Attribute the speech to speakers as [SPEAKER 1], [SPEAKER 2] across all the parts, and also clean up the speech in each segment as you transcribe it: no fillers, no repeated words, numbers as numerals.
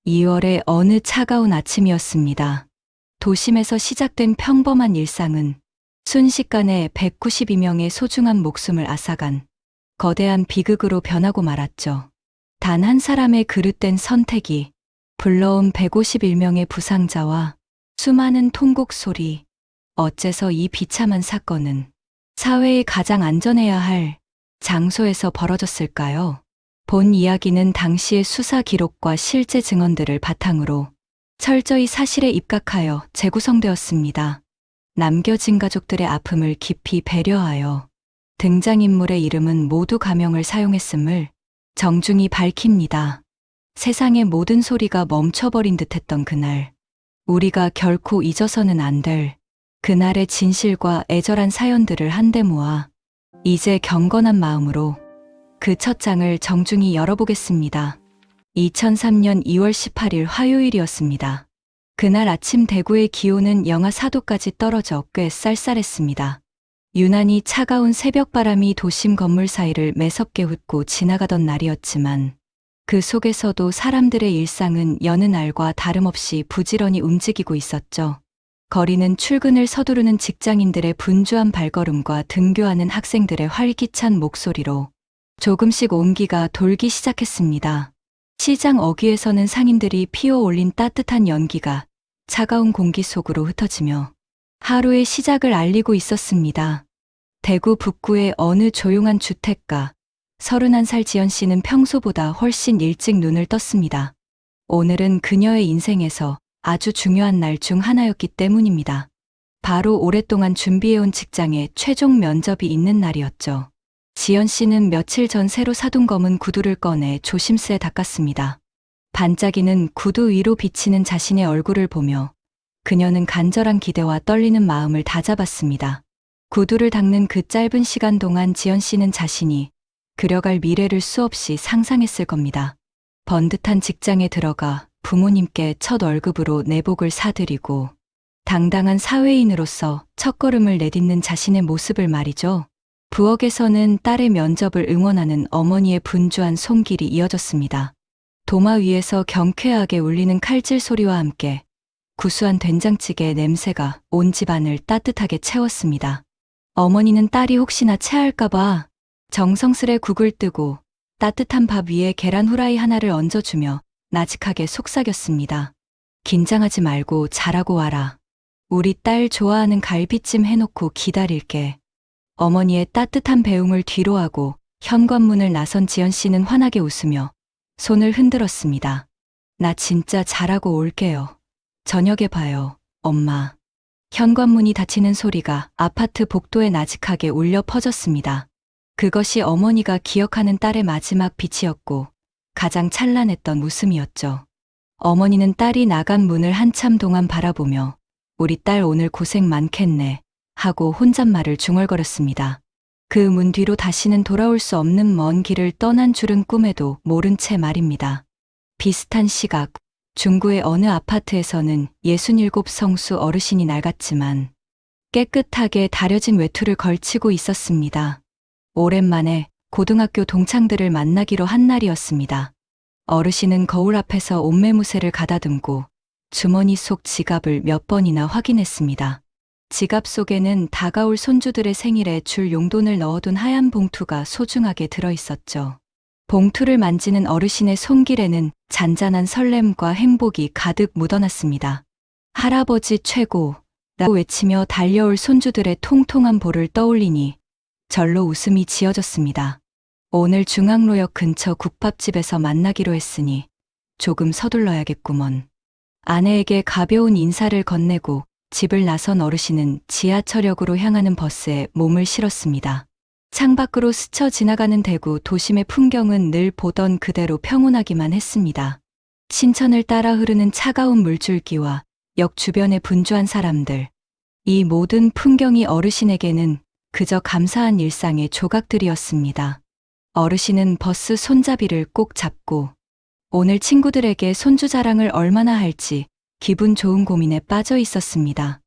[SPEAKER 1] 2월의 어느 차가운 아침이었습니다. 도심에서 시작된 평범한 일상은 순식간에 192명의 소중한 목숨을 앗아간 거대한 비극으로 변하고 말았죠. 단 한 사람의 그릇된 선택이 불러온 151명의 부상자와 수많은 통곡 소리. 어째서 이 비참한 사건은 사회의 가장 안전해야 할 장소에서 벌어졌을까요? 본 이야기는 당시의 수사 기록과 실제 증언들을 바탕으로 철저히 사실에 입각하여 재구성되었습니다. 남겨진 가족들의 아픔을 깊이 배려하여 등장인물의 이름은 모두 가명을 사용했음을 정중히 밝힙니다. 세상의 모든 소리가 멈춰버린 듯했던 그날, 우리가 결코 잊어서는 안 될 그날의 진실과 애절한 사연들을 한데 모아 이제 경건한 마음으로 그 첫 장을 정중히 열어보겠습니다. 2003년 2월 18일 화요일이었습니다. 그날 아침 대구의 기온은 영하 4도까지 떨어져 꽤 쌀쌀했습니다. 유난히 차가운 새벽바람이 도심 건물 사이를 매섭게 훑고 지나가던 날이었지만 그 속에서도 사람들의 일상은 여느 날과 다름없이 부지런히 움직이고 있었죠. 거리는 출근을 서두르는 직장인들의 분주한 발걸음과 등교하는 학생들의 활기찬 목소리로 조금씩 온기가 돌기 시작했습니다. 시장 어귀에서는 상인들이 피워 올린 따뜻한 연기가 차가운 공기 속으로 흩어지며 하루의 시작을 알리고 있었습니다. 대구 북구의 어느 조용한 주택가, 31살 지연 씨는 평소보다 훨씬 일찍 눈을 떴습니다. 오늘은 그녀의 인생에서 아주 중요한 날 중 하나였기 때문입니다. 바로 오랫동안 준비해온 직장의 최종 면접이 있는 날이었죠. 지연 씨는 며칠 전 새로 사둔 검은 구두를 꺼내 조심스레 닦았습니다. 반짝이는 구두 위로 비치는 자신의 얼굴을 보며 그녀는 간절한 기대와 떨리는 마음을 다잡았습니다. 구두를 닦는 그 짧은 시간 동안 지연 씨는 자신이 그려갈 미래를 수없이 상상했을 겁니다. 번듯한 직장에 들어가 부모님께 첫 월급으로 내복을 사드리고 당당한 사회인으로서 첫걸음을 내딛는 자신의 모습을 말이죠. 부엌에서는 딸의 면접을 응원하는 어머니의 분주한 손길이 이어졌습니다. 도마 위에서 경쾌하게 울리는 칼질 소리와 함께 구수한 된장찌개 냄새가 온 집안을 따뜻하게 채웠습니다. 어머니는 딸이 혹시나 체할까봐 정성스레 국을 뜨고 따뜻한 밥 위에 계란 후라이 하나를 얹어주며 나직하게 속삭였습니다. 긴장하지 말고 잘하고 와라. 우리 딸 좋아하는 갈비찜 해놓고 기다릴게. 어머니의 따뜻한 배웅을 뒤로하고 현관문을 나선 지연 씨는 환하게 웃으며 손을 흔들었습니다. 나 진짜 잘하고 올게요. 저녁에 봐요, 엄마. 현관문이 닫히는 소리가 아파트 복도에 나직하게 울려 퍼졌습니다. 그것이 어머니가 기억하는 딸의 마지막 빛이었고 가장 찬란했던 웃음이었죠. 어머니는 딸이 나간 문을 한참 동안 바라보며 우리 딸 오늘 고생 많겠네 하고 혼잣말을 중얼거렸습니다. 그 문 뒤로 다시는 돌아올 수 없는 먼 길을 떠난 줄은 꿈에도 모른 채 말입니다. 비슷한 시각, 중구의 어느 아파트에서는 67 성수 어르신이 낡았지만 깨끗하게 다려진 외투를 걸치고 있었습니다. 오랜만에 고등학교 동창들을 만나기로 한 날이었습니다. 어르신은 거울 앞에서 옷매무새를 가다듬고 주머니 속 지갑을 몇 번이나 확인했습니다. 지갑 속에는 다가올 손주들의 생일에 줄 용돈을 넣어둔 하얀 봉투가 소중하게 들어있었죠. 봉투를 만지는 어르신의 손길에는 잔잔한 설렘과 행복이 가득 묻어났습니다. 할아버지 최고! 라고 외치며 달려올 손주들의 통통한 볼을 떠올리니 절로 웃음이 지어졌습니다. 오늘 중앙로역 근처 국밥집에서 만나기로 했으니 조금 서둘러야겠구먼. 아내에게 가벼운 인사를 건네고 집을 나선 어르신은 지하철역으로 향하는 버스에 몸을 실었습니다. 창밖으로 스쳐 지나가는 대구 도심의 풍경은 늘 보던 그대로 평온하기만 했습니다. 신천을 따라 흐르는 차가운 물줄기와 역 주변의 분주한 사람들. 이 모든 풍경이 어르신에게는 그저 감사한 일상의 조각들이었습니다. 어르신은 버스 손잡이를 꼭 잡고 오늘 친구들에게 손주 자랑을 얼마나 할지 기분 좋은 고민에 빠져 있었습니다.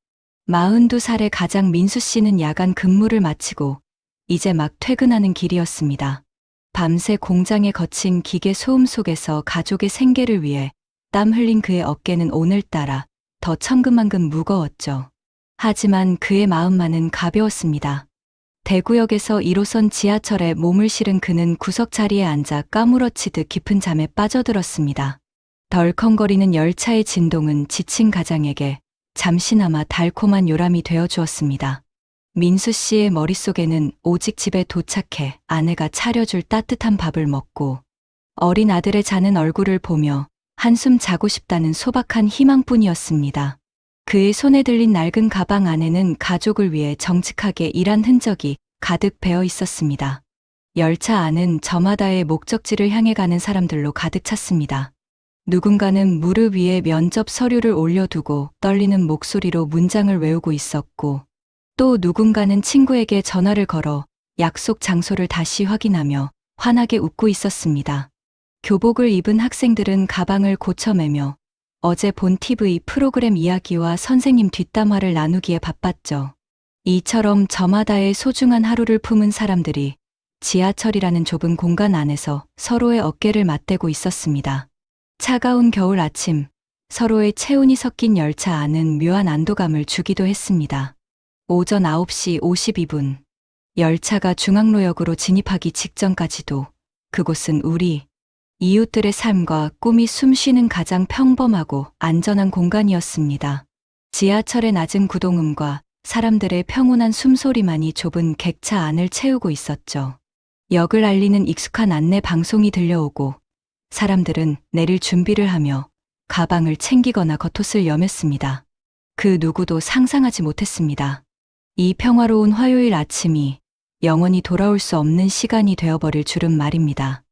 [SPEAKER 1] 42살의 가장 민수 씨는 야간 근무를 마치고 이제 막 퇴근하는 길이었습니다. 밤새 공장에 거친 기계 소음 속에서 가족의 생계를 위해 땀 흘린 그의 어깨는 오늘따라 더 천근만근 무거웠죠. 하지만 그의 마음만은 가벼웠습니다. 대구역에서 1호선 지하철에 몸을 실은 그는 구석 자리에 앉아 까무러치듯 깊은 잠에 빠져들었습니다. 덜컹거리는 열차의 진동은 지친 가장에게 잠시나마 달콤한 요람이 되어 주었습니다. 민수 씨의 머릿속에는 오직 집에 도착해 아내가 차려줄 따뜻한 밥을 먹고 어린 아들의 자는 얼굴을 보며 한숨 자고 싶다는 소박한 희망뿐이었습니다. 그의 손에 들린 낡은 가방 안에는 가족을 위해 정직하게 일한 흔적이 가득 배어 있었습니다. 열차 안은 저마다의 목적지를 향해 가는 사람들로 가득 찼습니다. 누군가는 무릎 위에 면접 서류를 올려두고 떨리는 목소리로 문장을 외우고 있었고, 또 누군가는 친구에게 전화를 걸어 약속 장소를 다시 확인하며 환하게 웃고 있었습니다. 교복을 입은 학생들은 가방을 고쳐매며 어제 본 TV 프로그램 이야기와 선생님 뒷담화를 나누기에 바빴죠. 이처럼 저마다의 소중한 하루를 품은 사람들이 지하철이라는 좁은 공간 안에서 서로의 어깨를 맞대고 있었습니다. 차가운 겨울 아침, 서로의 체온이 섞인 열차 안은 묘한 안도감을 주기도 했습니다. 오전 9시 52분, 열차가 중앙로역으로 진입하기 직전까지도 그곳은 우리 이웃들의 삶과 꿈이 숨쉬는 가장 평범하고 안전한 공간이었습니다. 지하철의 낮은 구동음과 사람들의 평온한 숨소리만이 좁은 객차 안을 채우고 있었죠. 역을 알리는 익숙한 안내 방송이 들려오고 사람들은 내릴 준비를 하며 가방을 챙기거나 겉옷을 여몄습니다. 그 누구도 상상하지 못했습니다. 이 평화로운 화요일 아침이 영원히 돌아올 수 없는 시간이 되어버릴 줄은 말입니다.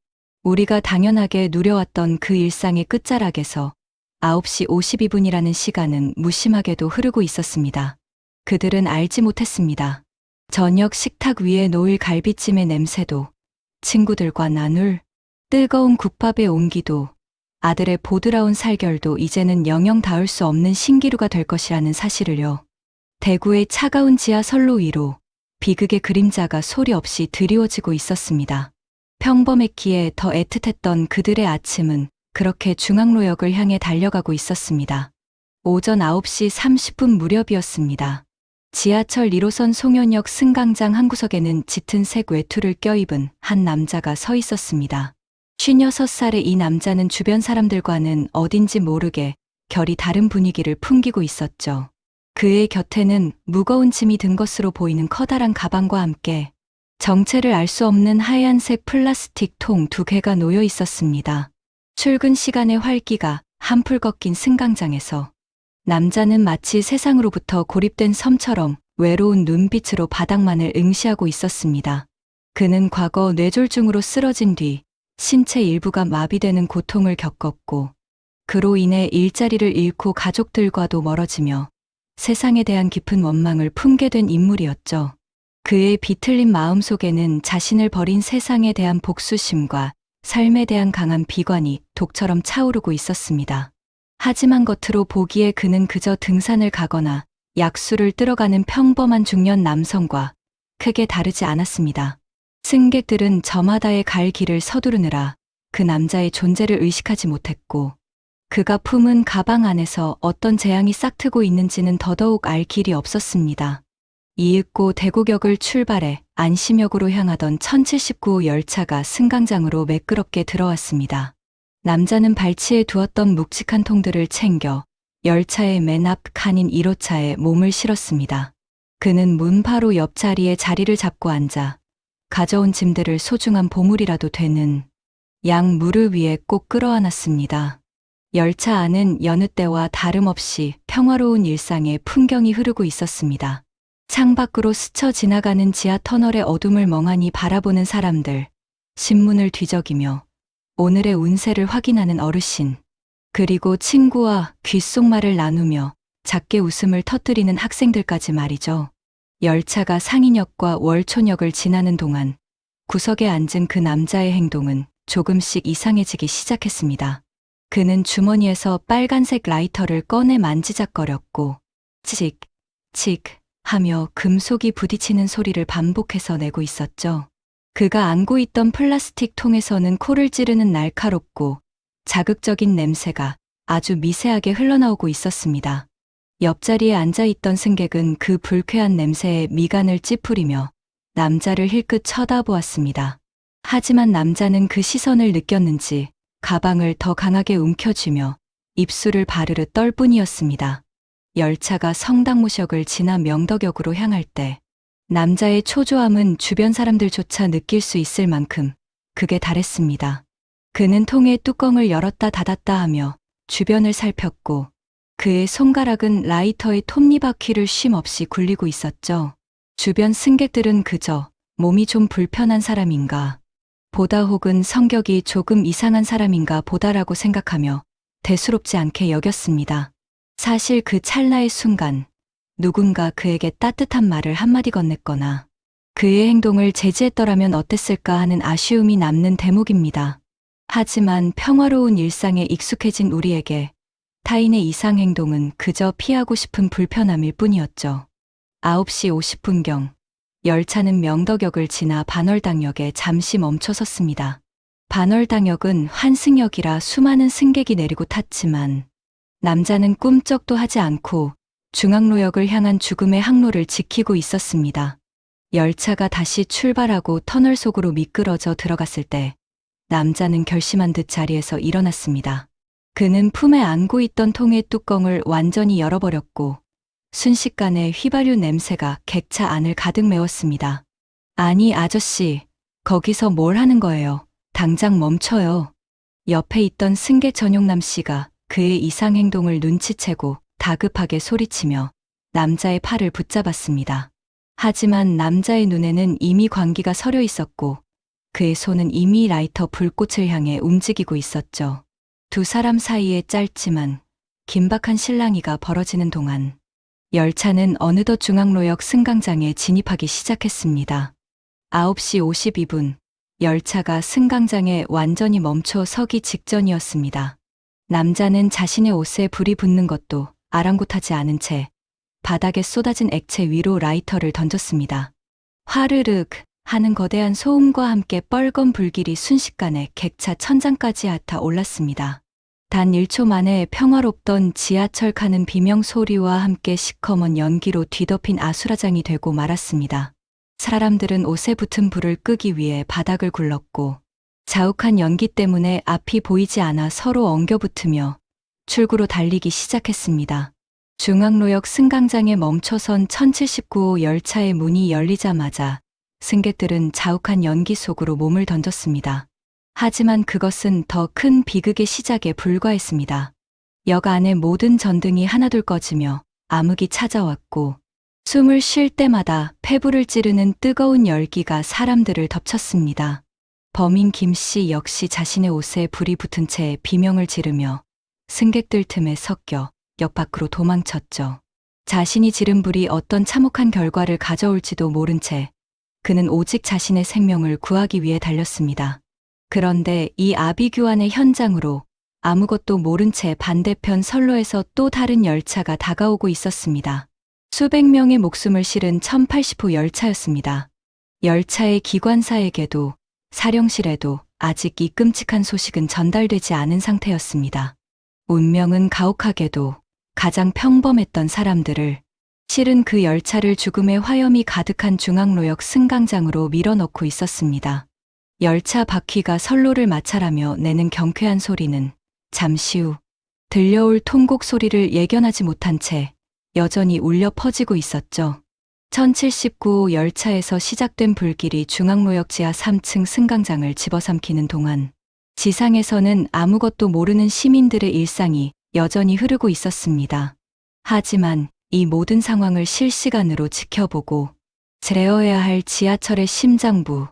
[SPEAKER 1] 우리가 당연하게 누려왔던 그 일상의 끝자락에서 9시 52분이라는 시간은 무심하게도 흐르고 있었습니다. 그들은 알지 못했습니다. 저녁 식탁 위에 놓일 갈비찜의 냄새도, 친구들과 나눌 뜨거운 국밥의 온기도, 아들의 보드라운 살결도 이제는 영영 닿을 수 없는 신기루가 될 것이라는 사실을요. 대구의 차가운 지하선로 위로 비극의 그림자가 소리 없이 드리워지고 있었습니다. 평범했기에 더 애틋했던 그들의 아침은 그렇게 중앙로역을 향해 달려가고 있었습니다. 오전 9시 30분 무렵이었습니다. 지하철 1호선 송현역 승강장 한 구석에는 짙은 색 외투를 껴입은 한 남자가 서 있었습니다. 56살의 이 남자는 주변 사람들과는 어딘지 모르게 결이 다른 분위기를 풍기고 있었죠. 그의 곁에는 무거운 짐이 든 것으로 보이는 커다란 가방과 함께 정체를 알 수 없는 하얀색 플라스틱 통 2개가 놓여 있었습니다. 출근 시간의 활기가 한풀 꺾인 승강장에서 남자는 마치 세상으로부터 고립된 섬처럼 외로운 눈빛으로 바닥만을 응시하고 있었습니다. 그는 과거 뇌졸중으로 쓰러진 뒤 신체 일부가 마비되는 고통을 겪었고, 그로 인해 일자리를 잃고 가족들과도 멀어지며 세상에 대한 깊은 원망을 품게 된 인물이었죠. 그의 비틀린 마음속에는 자신을 버린 세상에 대한 복수심과 삶에 대한 강한 비관이 독처럼 차오르고 있었습니다. 하지만 겉으로 보기에 그는 그저 등산을 가거나 약수를 뜨러가는 평범한 중년 남성과 크게 다르지 않았습니다. 승객들은 저마다의 갈 길을 서두르느라 그 남자의 존재를 의식하지 못했고, 그가 품은 가방 안에서 어떤 재앙이 싹트고 있는지는 더더욱 알 길이 없었습니다. 이윽고 대구역을 출발해 안심역으로 향하던 1079호 열차가 승강장으로 매끄럽게 들어왔습니다. 남자는 발치에 두었던 묵직한 통들을 챙겨 열차의 맨 앞 칸인 1호차에 몸을 실었습니다. 그는 문 바로 옆자리에 자리를 잡고 앉아 가져온 짐들을 소중한 보물이라도 되는 양 무릎 위에 꼭 끌어안았습니다. 열차 안은 여느 때와 다름없이 평화로운 일상의 풍경이 흐르고 있었습니다. 창밖으로 스쳐 지나가는 지하 터널의 어둠을 멍하니 바라보는 사람들, 신문을 뒤적이며 오늘의 운세를 확인하는 어르신, 그리고 친구와 귓속말을 나누며 작게 웃음을 터뜨리는 학생들까지 말이죠. 열차가 상인역과 월촌역을 지나는 동안 구석에 앉은 그 남자의 행동은 조금씩 이상해지기 시작했습니다. 그는 주머니에서 빨간색 라이터를 꺼내 만지작거렸고 칙, 칙 하며 금속이 부딪히는 소리를 반복해서 내고 있었죠. 그가 안고 있던 플라스틱 통에서는 코를 찌르는 날카롭고 자극적인 냄새가 아주 미세하게 흘러나오고 있었습니다. 옆자리에 앉아있던 승객은 그 불쾌한 냄새에 미간을 찌푸리며 남자를 힐끗 쳐다보았습니다. 하지만 남자는 그 시선을 느꼈는지 가방을 더 강하게 움켜쥐며 입술을 바르르 떨 뿐이었습니다. 열차가 성당모역을 지나 명덕역으로 향할 때 남자의 초조함은 주변 사람들조차 느낄 수 있을 만큼 극에 달했습니다. 그는 통의 뚜껑을 열었다 닫았다 하며 주변을 살폈고 그의 손가락은 라이터의 톱니바퀴를 쉼 없이 굴리고 있었죠. 주변 승객들은 그저 몸이 좀 불편한 사람인가 보다 혹은 성격이 조금 이상한 사람인가 보다라고 생각하며 대수롭지 않게 여겼습니다. 사실 그 찰나의 순간 누군가 그에게 따뜻한 말을 한마디 건넸거나 그의 행동을 제지했더라면 어땠을까 하는 아쉬움이 남는 대목입니다. 하지만 평화로운 일상에 익숙해진 우리에게 타인의 이상 행동은 그저 피하고 싶은 불편함일 뿐이었죠. 9시 50분경 열차는 명덕역을 지나 반월당역에 잠시 멈춰 섰습니다. 반월당역은 환승역이라 수많은 승객이 내리고 탔지만 남자는 꿈쩍도 하지 않고 중앙로역을 향한 죽음의 항로를 지키고 있었습니다. 열차가 다시 출발하고 터널 속으로 미끄러져 들어갔을 때 남자는 결심한 듯 자리에서 일어났습니다. 그는 품에 안고 있던 통의 뚜껑을 완전히 열어버렸고 순식간에 휘발유 냄새가 객차 안을 가득 메웠습니다. 아니 아저씨, 거기서 뭘 하는 거예요? 당장 멈춰요. 옆에 있던 승객 전용남 씨가 그의 이상 행동을 눈치채고 다급하게 소리치며 남자의 팔을 붙잡았습니다. 하지만 남자의 눈에는 이미 광기가 서려 있었고 그의 손은 이미 라이터 불꽃을 향해 움직이고 있었죠. 두 사람 사이에 짧지만 긴박한 실랑이가 벌어지는 동안 열차는 어느덧 중앙로역 승강장에 진입하기 시작했습니다. 9시 52분, 열차가 승강장에 완전히 멈춰 서기 직전이었습니다. 남자는 자신의 옷에 불이 붙는 것도 아랑곳하지 않은 채 바닥에 쏟아진 액체 위로 라이터를 던졌습니다. 화르륵 하는 거대한 소음과 함께 뻘건 불길이 순식간에 객차 천장까지 앗아 올랐습니다. 단 1초 만에 평화롭던 지하철 칸은 비명 소리와 함께 시커먼 연기로 뒤덮인 아수라장이 되고 말았습니다. 사람들은 옷에 붙은 불을 끄기 위해 바닥을 굴렀고 자욱한 연기 때문에 앞이 보이지 않아 서로 엉겨붙으며 출구로 달리기 시작했습니다. 중앙로역 승강장에 멈춰선 1079호 열차의 문이 열리자마자 승객들은 자욱한 연기 속으로 몸을 던졌습니다. 하지만 그것은 더 큰 비극의 시작에 불과했습니다. 역 안의 모든 전등이 하나둘 꺼지며 암흑이 찾아왔고 숨을 쉴 때마다 폐부를 찌르는 뜨거운 열기가 사람들을 덮쳤습니다. 범인 김 씨 역시 자신의 옷에 불이 붙은 채 비명을 지르며 승객들 틈에 섞여 역 밖으로 도망쳤죠. 자신이 지른 불이 어떤 참혹한 결과를 가져올지도 모른 채 그는 오직 자신의 생명을 구하기 위해 달렸습니다. 그런데 이 아비규환의 현장으로 아무것도 모른 채 반대편 선로에서 또 다른 열차가 다가오고 있었습니다. 수백 명의 목숨을 실은 1080호 열차였습니다. 열차의 기관사에게도 사령실에도 아직 이 끔찍한 소식은 전달되지 않은 상태였습니다. 운명은 가혹하게도 가장 평범했던 사람들을 실은 그 열차를 죽음의 화염이 가득한 중앙로역 승강장으로 밀어넣고 있었습니다. 열차 바퀴가 선로를 마찰하며 내는 경쾌한 소리는 잠시 후 들려올 통곡 소리를 예견하지 못한 채 여전히 울려 퍼지고 있었죠. 1079호 열차에서 시작된 불길이 중앙로역 지하 3층 승강장을 집어삼키는 동안 지상에서는 아무것도 모르는 시민들의 일상이 여전히 흐르고 있었습니다. 하지만 이 모든 상황을 실시간으로 지켜보고 지레어야 할 지하철의 심장부,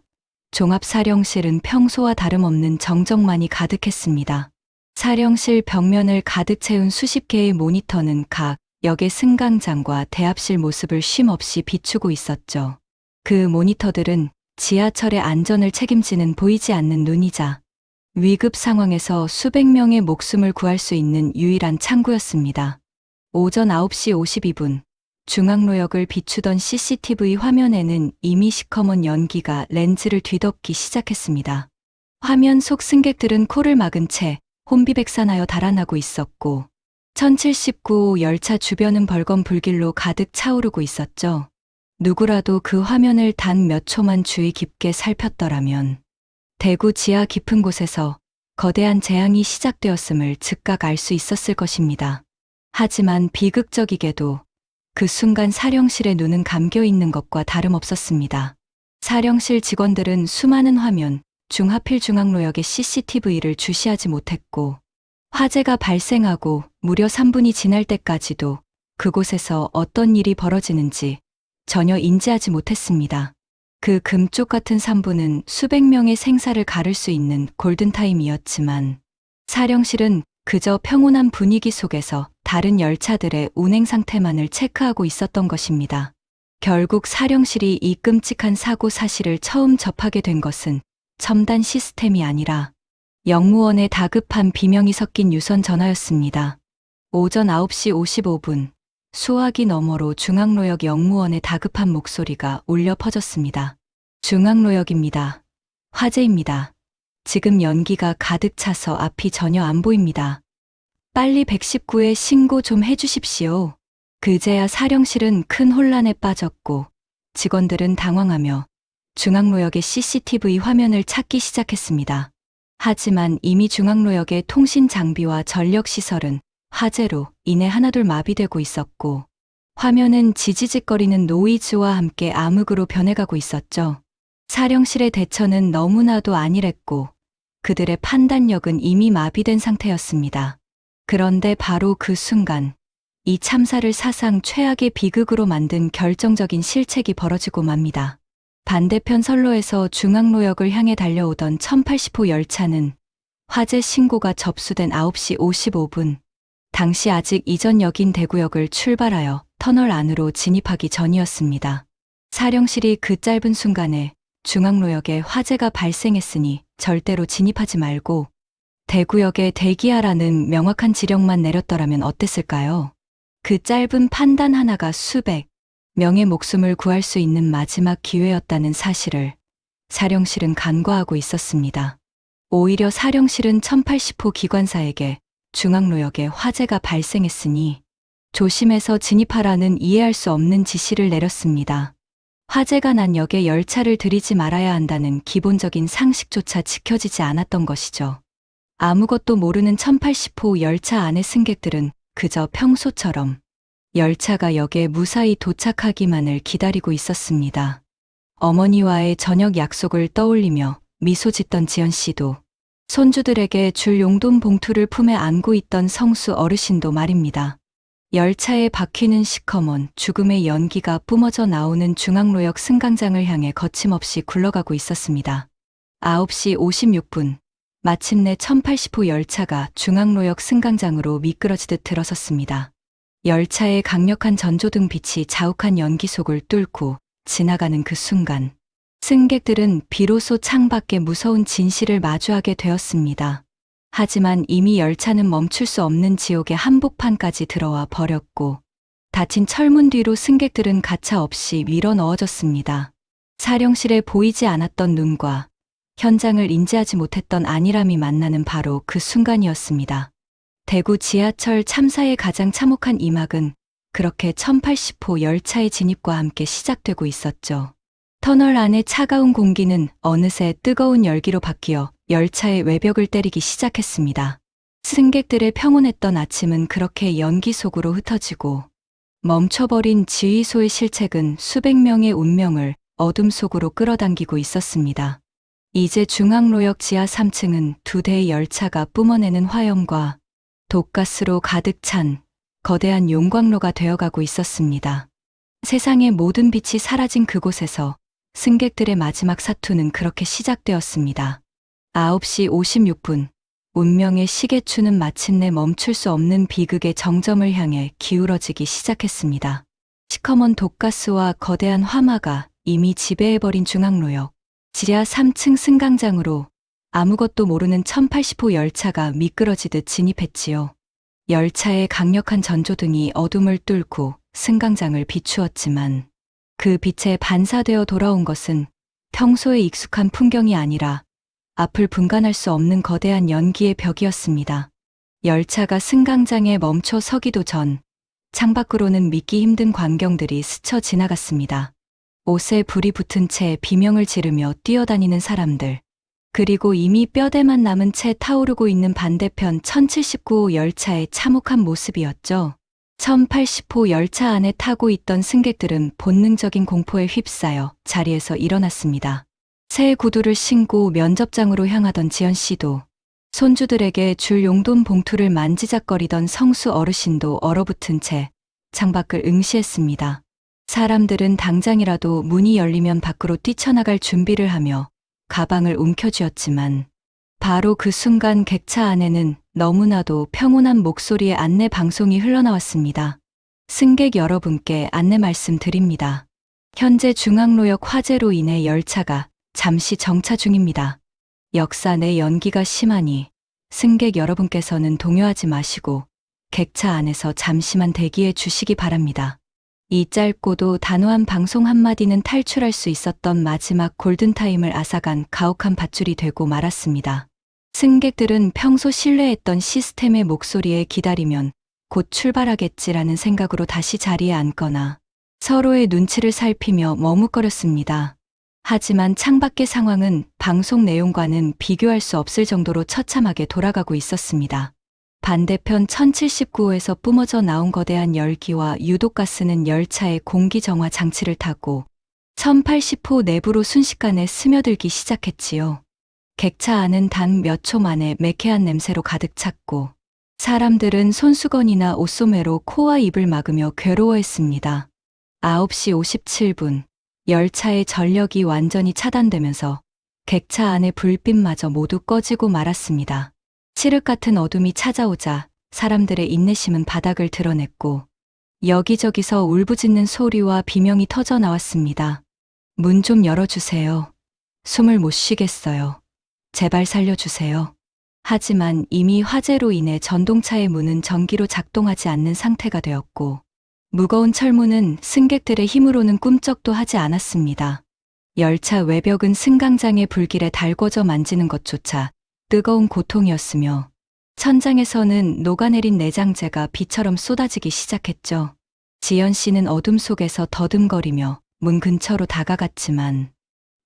[SPEAKER 1] 종합사령실은 평소와 다름없는 정적만이 가득했습니다. 사령실 벽면을 가득 채운 수십 개의 모니터는 각 역의 승강장과 대합실 모습을 쉼없이 비추고 있었죠. 그 모니터들은 지하철의 안전을 책임지는 보이지 않는 눈이자 위급 상황에서 수백 명의 목숨을 구할 수 있는 유일한 창구였습니다. 오전 9시 52분, 중앙로역을 비추던 CCTV 화면에는 이미 시커먼 연기가 렌즈를 뒤덮기 시작했습니다. 화면 속 승객들은 코를 막은 채 혼비백산하여 달아나고 있었고 1079 열차 주변은 벌건불길로 가득 차오르고 있었죠. 누구라도 그 화면을 단 몇 초만 주의 깊게 살폈더라면 대구 지하 깊은 곳에서 거대한 재앙이 시작되었음을 즉각 알 수 있었을 것입니다. 하지만 비극적이게도 그 순간 사령실의 눈은 감겨 있는 것과 다름없었습니다. 사령실 직원들은 수많은 화면 중 하필 중앙로역의 CCTV를 주시하지 못했고 화재가 발생하고 무려 3분이 지날 때까지도 그곳에서 어떤 일이 벌어지는지 전혀 인지하지 못했습니다. 그 금쪽 같은 3분은 수백 명의 생사를 가를 수 있는 골든타임이었지만 사령실은 그저 평온한 분위기 속에서 다른 열차들의 운행 상태만을 체크하고 있었던 것입니다. 결국 사령실이 이 끔찍한 사고 사실을 처음 접하게 된 것은 첨단 시스템이 아니라 영무원의 다급한 비명이 섞인 유선 전화였습니다. 오전 9시 55분, 수화기 너머로 중앙로역 영무원의 다급한 목소리가 울려 퍼졌습니다. 중앙로역입니다. 화재입니다. 지금 연기가 가득 차서 앞이 전혀 안 보입니다. 빨리 119에 신고 좀 해주십시오. 그제야 사령실은 큰 혼란에 빠졌고 직원들은 당황하며 중앙로역의 CCTV 화면을 찾기 시작했습니다. 하지만 이미 중앙로역의 통신 장비와 전력 시설은 화재로 인해 하나둘 마비되고 있었고 화면은 지지직거리는 노이즈와 함께 암흑으로 변해가고 있었죠. 사령실의 대처는 너무나도 안일했고 그들의 판단력은 이미 마비된 상태였습니다. 그런데 바로 그 순간 이 참사를 사상 최악의 비극으로 만든 결정적인 실책이 벌어지고 맙니다. 반대편 선로에서 중앙로역을 향해 달려오던 1080호 열차는 화재 신고가 접수된 9시 55분, 당시 아직 이전 역인 대구역을 출발하여 터널 안으로 진입하기 전이었습니다. 사령실이 그 짧은 순간에 중앙로역에 화재가 발생했으니 절대로 진입하지 말고 대구역에 대기하라는 명확한 지령만 내렸더라면 어땠을까요? 그 짧은 판단 하나가 수백 명의 목숨을 구할 수 있는 마지막 기회였다는 사실을 사령실은 간과하고 있었습니다. 오히려 사령실은 1080호 기관사에게 중앙로역에 화재가 발생했으니 조심해서 진입하라는 이해할 수 없는 지시를 내렸습니다. 화재가 난 역에 열차를 들이지 말아야 한다는 기본적인 상식조차 지켜지지 않았던 것이죠. 아무것도 모르는 1080호 열차 안의 승객들은 그저 평소처럼 열차가 역에 무사히 도착하기만을 기다리고 있었습니다. 어머니와의 저녁 약속을 떠올리며 미소 짓던 지연 씨도 손주들에게 줄 용돈 봉투를 품에 안고 있던 성수 어르신도 말입니다. 열차에 박히는 시커먼 죽음의 연기가 뿜어져 나오는 중앙로역 승강장을 향해 거침없이 굴러가고 있었습니다. 9시 56분, 마침내 1080호 열차가 중앙로역 승강장으로 미끄러지듯 들어섰습니다. 열차의 강력한 전조등 빛이 자욱한 연기 속을 뚫고 지나가는 그 순간 승객들은 비로소 창밖에 무서운 진실을 마주하게 되었습니다. 하지만 이미 열차는 멈출 수 없는 지옥의 한복판까지 들어와 버렸고 닫힌 철문 뒤로 승객들은 가차없이 밀어 넣어졌습니다. 사령실에 보이지 않았던 눈과 현장을 인지하지 못했던 안일함이 만나는 바로 그 순간이었습니다. 대구 지하철 참사의 가장 참혹한 이막은 그렇게 1080호 열차의 진입과 함께 시작되고 있었죠. 터널 안의 차가운 공기는 어느새 뜨거운 열기로 바뀌어 열차의 외벽을 때리기 시작했습니다. 승객들의 평온했던 아침은 그렇게 연기 속으로 흩어지고 멈춰버린 지휘소의 실책은 수백 명의 운명을 어둠 속으로 끌어당기고 있었습니다. 이제 중앙로역 지하 3층은 두 대의 열차가 뿜어내는 화염과 독가스로 가득 찬 거대한 용광로가 되어가고 있었습니다. 세상의 모든 빛이 사라진 그곳에서 승객들의 마지막 사투는 그렇게 시작되었습니다. 9시 56분, 운명의 시계추는 마침내 멈출 수 없는 비극의 정점을 향해 기울어지기 시작했습니다. 시커먼 독가스와 거대한 화마가 이미 지배해버린 중앙로역 지하 3층 승강장으로 아무것도 모르는 1080호 열차가 미끄러지듯 진입했지요. 열차의 강력한 전조등이 어둠을 뚫고 승강장을 비추었지만 그 빛에 반사되어 돌아온 것은 평소에 익숙한 풍경이 아니라 앞을 분간할 수 없는 거대한 연기의 벽이었습니다. 열차가 승강장에 멈춰 서기도 전 창밖으로는 믿기 힘든 광경들이 스쳐 지나갔습니다. 옷에 불이 붙은 채 비명을 지르며 뛰어다니는 사람들. 그리고 이미 뼈대만 남은 채 타오르고 있는 반대편 1079호 열차의 참혹한 모습이었죠. 1080호 열차 안에 타고 있던 승객들은 본능적인 공포에 휩싸여 자리에서 일어났습니다. 새 구두를 신고 면접장으로 향하던 지연 씨도, 손주들에게 줄 용돈 봉투를 만지작거리던 성수 어르신도 얼어붙은 채 창밖을 응시했습니다. 사람들은 당장이라도 문이 열리면 밖으로 뛰쳐나갈 준비를 하며 가방을 움켜쥐었지만 바로 그 순간 객차 안에는 너무나도 평온한 목소리의 안내 방송이 흘러나왔습니다. 승객 여러분께 안내 말씀드립니다. 현재 중앙로역 화재로 인해 열차가 잠시 정차 중입니다. 역사 내 연기가 심하니 승객 여러분께서는 동요하지 마시고 객차 안에서 잠시만 대기해 주시기 바랍니다. 이 짧고도 단호한 방송 한마디는 탈출할 수 있었던 마지막 골든타임을 앗아간 가혹한 밧줄이 되고 말았습니다. 승객들은 평소 신뢰했던 시스템의 목소리에 기다리면 곧 출발하겠지라는 생각으로 다시 자리에 앉거나 서로의 눈치를 살피며 머뭇거렸습니다. 하지만 창밖의 상황은 방송 내용과는 비교할 수 없을 정도로 처참하게 돌아가고 있었습니다. 반대편 1079호에서 뿜어져 나온 거대한 열기와 유독가스는 열차의 공기 정화 장치를 타고 1080호 내부로 순식간에 스며들기 시작했지요. 객차 안은 단 몇 초 만에 매캐한 냄새로 가득 찼고 사람들은 손수건이나 옷소매로 코와 입을 막으며 괴로워했습니다. 9시 57분, 열차의 전력이 완전히 차단되면서 객차 안의 불빛마저 모두 꺼지고 말았습니다. 칠흑 같은 어둠이 찾아오자 사람들의 인내심은 바닥을 드러냈고 여기저기서 울부짖는 소리와 비명이 터져 나왔습니다. 문 좀 열어주세요. 숨을 못 쉬겠어요. 제발 살려주세요. 하지만 이미 화재로 인해 전동차의 문은 전기로 작동하지 않는 상태가 되었고 무거운 철문은 승객들의 힘으로는 꿈쩍도 하지 않았습니다. 열차 외벽은 승강장의 불길에 달궈져 만지는 것조차 뜨거운 고통이었으며 천장에서는 녹아내린 내장재가 비처럼 쏟아지기 시작했죠. 지연 씨는 어둠 속에서 더듬거리며 문 근처로 다가갔지만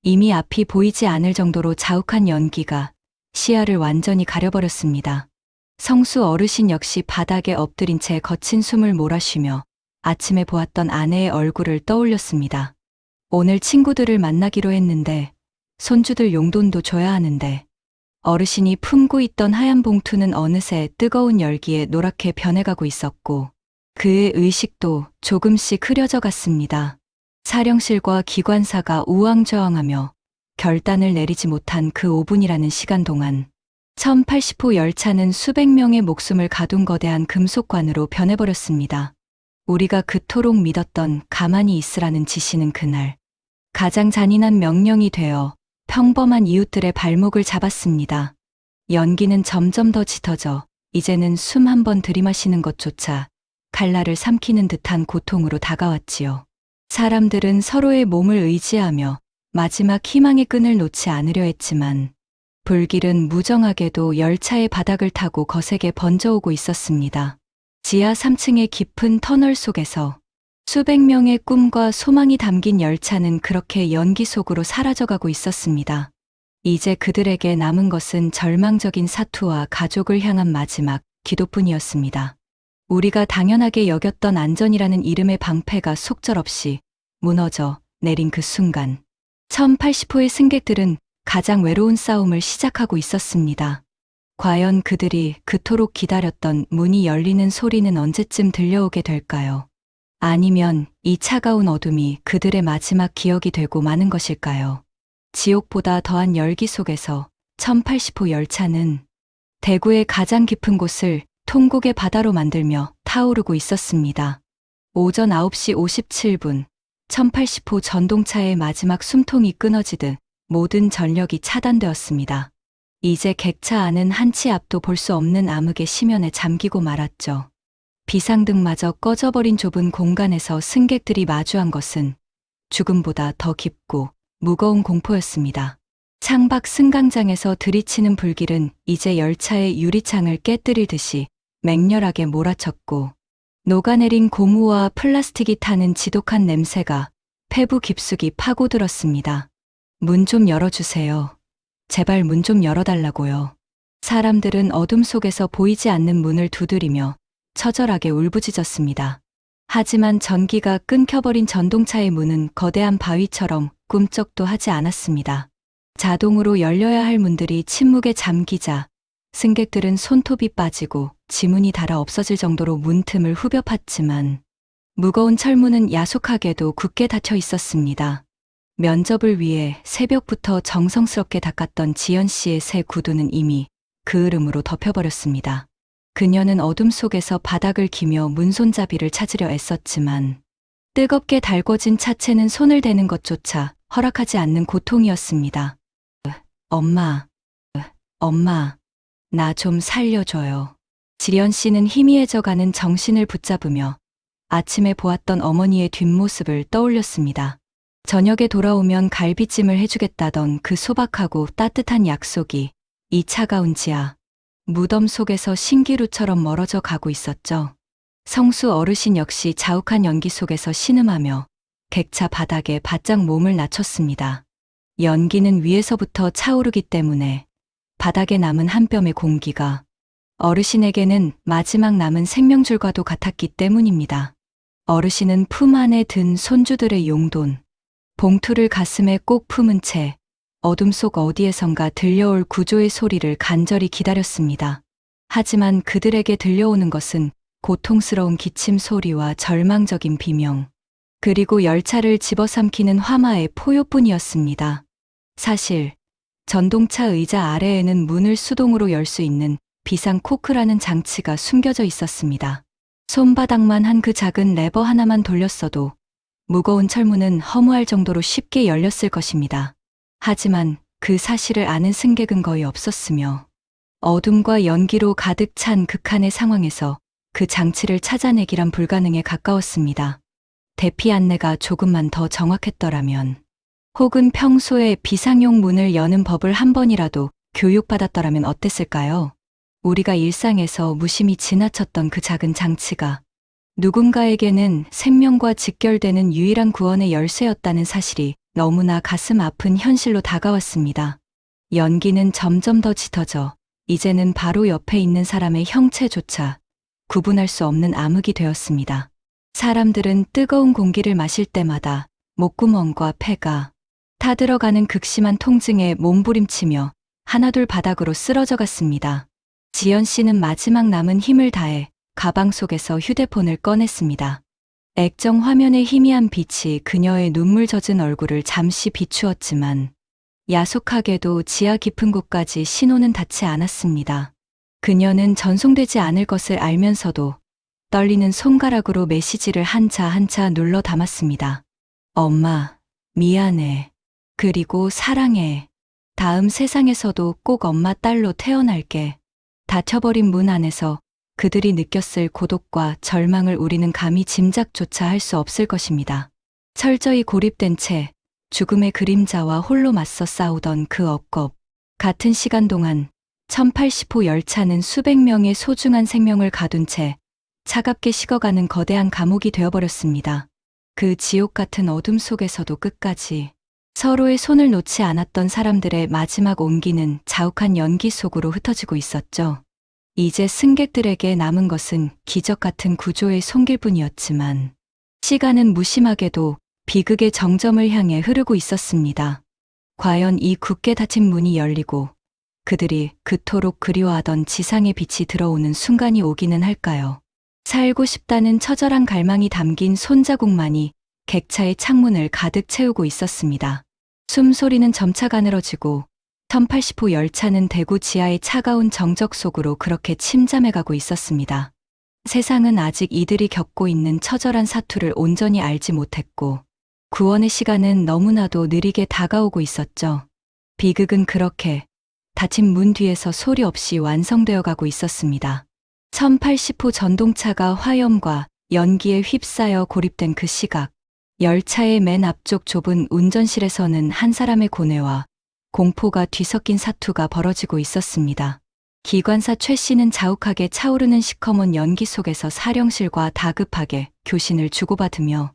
[SPEAKER 1] 이미 앞이 보이지 않을 정도로 자욱한 연기가 시야를 완전히 가려버렸습니다. 성수 어르신 역시 바닥에 엎드린 채 거친 숨을 몰아쉬며 아침에 보았던 아내의 얼굴을 떠올렸습니다. 오늘 친구들을 만나기로 했는데 손주들 용돈도 줘야 하는데 어르신이 품고 있던 하얀 봉투는 어느새 뜨거운 열기에 노랗게 변해가고 있었고 그의 의식도 조금씩 흐려져 갔습니다. 사령실과 기관사가 우왕좌왕하며 결단을 내리지 못한 그 5분이라는 시간 동안 1080호 열차는 수백 명의 목숨을 가둔 거대한 금속관으로 변해버렸습니다. 우리가 그토록 믿었던 가만히 있으라는 지시는 그날 가장 잔인한 명령이 되어 평범한 이웃들의 발목을 잡았습니다. 연기는 점점 더 짙어져 이제는 숨 한 번 들이마시는 것조차 칼날을 삼키는 듯한 고통으로 다가왔지요. 사람들은 서로의 몸을 의지하며 마지막 희망의 끈을 놓지 않으려 했지만 불길은 무정하게도 열차의 바닥을 타고 거세게 번져오고 있었습니다. 지하 3층의 깊은 터널 속에서 수백 명의 꿈과 소망이 담긴 열차는 그렇게 연기 속으로 사라져가고 있었습니다. 이제 그들에게 남은 것은 절망적인 사투와 가족을 향한 마지막 기도뿐이었습니다. 우리가 당연하게 여겼던 안전이라는 이름의 방패가 속절없이 무너져 내린 그 순간 1080호의 승객들은 가장 외로운 싸움을 시작하고 있었습니다. 과연 그들이 그토록 기다렸던 문이 열리는 소리는 언제쯤 들려오게 될까요? 아니면 이 차가운 어둠이 그들의 마지막 기억이 되고 마는 것일까요? 지옥보다 더한 열기 속에서 1080호 열차는 대구의 가장 깊은 곳을 통곡의 바다로 만들며 타오르고 있었습니다. 오전 9시 57분, 1080호 전동차의 마지막 숨통이 끊어지듯 모든 전력이 차단되었습니다. 이제 객차 안은 한치 앞도 볼 수 없는 암흑의 심연에 잠기고 말았죠. 비상등마저 꺼져버린 좁은 공간에서 승객들이 마주한 것은 죽음보다 더 깊고 무거운 공포였습니다. 창밖 승강장에서 들이치는 불길은 이제 열차의 유리창을 깨뜨리듯이 맹렬하게 몰아쳤고, 녹아내린 고무와 플라스틱이 타는 지독한 냄새가 폐부 깊숙이 파고들었습니다. 문 좀 열어주세요. 제발 문 좀 열어달라고요. 사람들은 어둠 속에서 보이지 않는 문을 두드리며 처절하게 울부짖었습니다. 하지만 전기가 끊겨버린 전동차의 문은 거대한 바위처럼 꿈쩍도 하지 않았습니다. 자동으로 열려야 할 문들이 침묵에 잠기자 승객들은 손톱이 빠지고 지문이 닳아 없어질 정도로 문틈을 후벼 팠지만 무거운 철문은 야속하게도 굳게 닫혀 있었습니다. 면접을 위해 새벽부터 정성스럽게 닦았던 지연 씨의 새 구두는 이미 그을음으로 덮여버렸습니다. 그녀는 어둠 속에서 바닥을 기며 문손잡이를 찾으려 애썼지만 뜨겁게 달궈진 차체는 손을 대는 것조차 허락하지 않는 고통이었습니다. 엄마, 나 좀 살려줘요. 지연 씨는 희미해져가는 정신을 붙잡으며 아침에 보았던 어머니의 뒷모습을 떠올렸습니다. 저녁에 돌아오면 갈비찜을 해주겠다던 그 소박하고 따뜻한 약속이 이 차가운 지하 무덤 속에서 신기루처럼 멀어져 가고 있었죠. 성수 어르신 역시 자욱한 연기 속에서 신음하며 객차 바닥에 바짝 몸을 낮췄습니다. 연기는 위에서부터 차오르기 때문에 바닥에 남은 한 뼘의 공기가 어르신에게는 마지막 남은 생명줄과도 같았기 때문입니다. 어르신은 품 안에 든 손주들의 용돈, 봉투를 가슴에 꼭 품은 채 어둠 속 어디에선가 들려올 구조의 소리를 간절히 기다렸습니다. 하지만 그들에게 들려오는 것은 고통스러운 기침 소리와 절망적인 비명, 그리고 열차를 집어삼키는 화마의 포효뿐이었습니다. 사실 전동차 의자 아래에는 문을 수동으로 열 수 있는 비상 코크라는 장치가 숨겨져 있었습니다. 손바닥만 한 그 작은 레버 하나만 돌렸어도 무거운 철문은 허무할 정도로 쉽게 열렸을 것입니다. 하지만 그 사실을 아는 승객은 거의 없었으며 어둠과 연기로 가득 찬 극한의 상황에서 그 장치를 찾아내기란 불가능에 가까웠습니다. 대피 안내가 조금만 더 정확했더라면, 혹은 평소에 비상용 문을 여는 법을 한 번이라도 교육받았더라면 어땠을까요? 우리가 일상에서 무심히 지나쳤던 그 작은 장치가 누군가에게는 생명과 직결되는 유일한 구원의 열쇠였다는 사실이 너무나 가슴 아픈 현실로 다가왔습니다. 연기는 점점 더 짙어져 이제는 바로 옆에 있는 사람의 형체조차 구분할 수 없는 암흑이 되었습니다. 사람들은 뜨거운 공기를 마실 때마다 목구멍과 폐가 타들어가는 극심한 통증에 몸부림치며 하나둘 바닥으로 쓰러져 갔습니다. 지연 씨는 마지막 남은 힘을 다해 가방 속에서 휴대폰을 꺼냈습니다. 액정 화면의 희미한 빛이 그녀의 눈물 젖은 얼굴을 잠시 비추었지만 야속하게도 지하 깊은 곳까지 신호는 닿지 않았습니다. 그녀는 전송되지 않을 것을 알면서도 떨리는 손가락으로 메시지를 한차 한차 눌러 담았습니다. 엄마, 미안해. 그리고 사랑해. 다음 세상에서도 꼭 엄마 딸로 태어날게. 닫혀버린 문 안에서 그들이 느꼈을 고독과 절망을 우리는 감히 짐작조차 할 수 없을 것입니다. 철저히 고립된 채 죽음의 그림자와 홀로 맞서 싸우던 그 억겁 같은 시간 동안 1080호 열차는 수백 명의 소중한 생명을 가둔 채 차갑게 식어가는 거대한 감옥이 되어버렸습니다. 그 지옥 같은 어둠 속에서도 끝까지 서로의 손을 놓지 않았던 사람들의 마지막 온기는 자욱한 연기 속으로 흩어지고 있었죠. 이제 승객들에게 남은 것은 기적 같은 구조의 손길뿐이었지만 시간은 무심하게도 비극의 정점을 향해 흐르고 있었습니다. 과연 이 굳게 닫힌 문이 열리고 그들이 그토록 그리워하던 지상의 빛이 들어오는 순간이 오기는 할까요? 살고 싶다는 처절한 갈망이 담긴 손자국만이 객차의 창문을 가득 채우고 있었습니다. 숨소리는 점차 가늘어지고 1080호 열차는 대구 지하의 차가운 정적 속으로 그렇게 침잠해가고 있었습니다. 세상은 아직 이들이 겪고 있는 처절한 사투를 온전히 알지 못했고 구원의 시간은 너무나도 느리게 다가오고 있었죠. 비극은 그렇게 닫힌 문 뒤에서 소리 없이 완성되어 가고 있었습니다. 1080호 전동차가 화염과 연기에 휩싸여 고립된 그 시각, 열차의 맨 앞쪽 좁은 운전실에서는 한 사람의 고뇌와 공포가 뒤섞인 사투가 벌어지고 있었습니다. 기관사 최 씨는 자욱하게 차오르는 시커먼 연기 속에서 사령실과 다급하게 교신을 주고받으며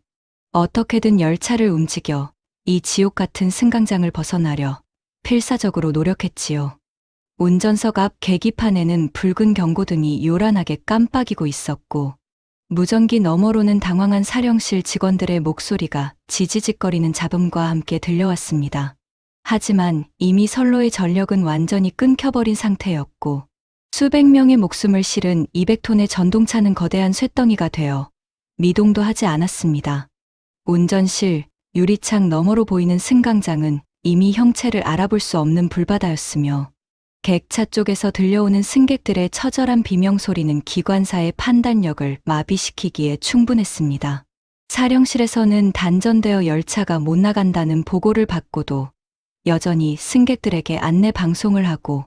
[SPEAKER 1] 어떻게든 열차를 움직여 이 지옥 같은 승강장을 벗어나려 필사적으로 노력했지요. 운전석 앞 계기판에는 붉은 경고등이 요란하게 깜빡이고 있었고 무전기 너머로는 당황한 사령실 직원들의 목소리가 지지직거리는 잡음과 함께 들려왔습니다. 하지만 이미 선로의 전력은 완전히 끊겨버린 상태였고 수백 명의 목숨을 실은 200톤의 전동차는 거대한 쇳덩이가 되어 미동도 하지 않았습니다. 운전실, 유리창 너머로 보이는 승강장은 이미 형체를 알아볼 수 없는 불바다였으며 객차 쪽에서 들려오는 승객들의 처절한 비명소리는 기관사의 판단력을 마비시키기에 충분했습니다. 사령실에서는 단전되어 열차가 못 나간다는 보고를 받고도 여전히 승객들에게 안내 방송을 하고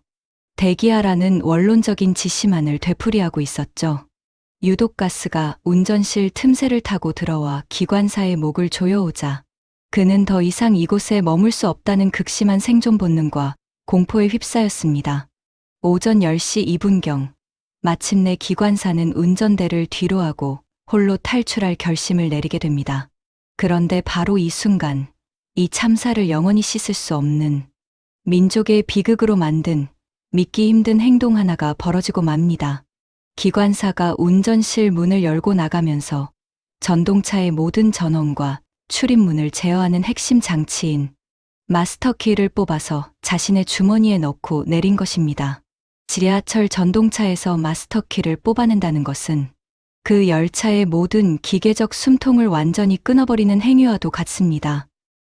[SPEAKER 1] 대기하라는 원론적인 지시만을 되풀이하고 있었죠. 유독가스가 운전실 틈새를 타고 들어와 기관사의 목을 조여오자 그는 더 이상 이곳에 머물 수 없다는 극심한 생존 본능과 공포에 휩싸였습니다. 오전 10시 2분경 마침내 기관사는 운전대를 뒤로하고 홀로 탈출할 결심을 내리게 됩니다. 그런데 바로 이 순간 이 참사를 영원히 씻을 수 없는 민족의 비극으로 만든 믿기 힘든 행동 하나가 벌어지고 맙니다. 기관사가 운전실 문을 열고 나가면서 전동차의 모든 전원과 출입문을 제어하는 핵심 장치인 마스터키를 뽑아서 자신의 주머니에 넣고 내린 것입니다. 지하철 전동차에서 마스터키를 뽑아낸다는 것은 그 열차의 모든 기계적 숨통을 완전히 끊어버리는 행위와도 같습니다.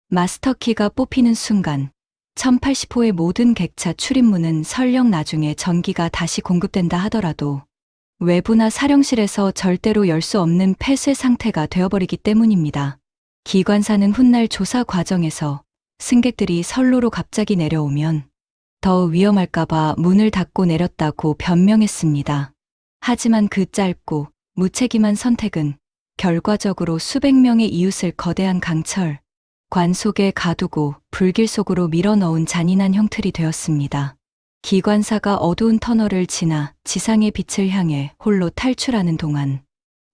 [SPEAKER 1] 마스터키가 뽑히는 순간 1080호의 모든 객차 출입문은 설령 나중에 전기가 다시 공급된다 하더라도 외부나 사령실에서 절대로 열 수 없는 폐쇄 상태가 되어버리기 때문입니다. 기관사는 훗날 조사 과정에서 승객들이 선로로 갑자기 내려오면 더 위험할까봐 문을 닫고 내렸다고 변명했습니다. 하지만 그 짧고 무책임한 선택은 결과적으로 수백 명의 이웃을 거대한 강철, 관 속에 가두고 불길 속으로 밀어넣은 잔인한 형틀이 되었습니다. 기관사가 어두운 터널을 지나 지상의 빛을 향해 홀로 탈출하는 동안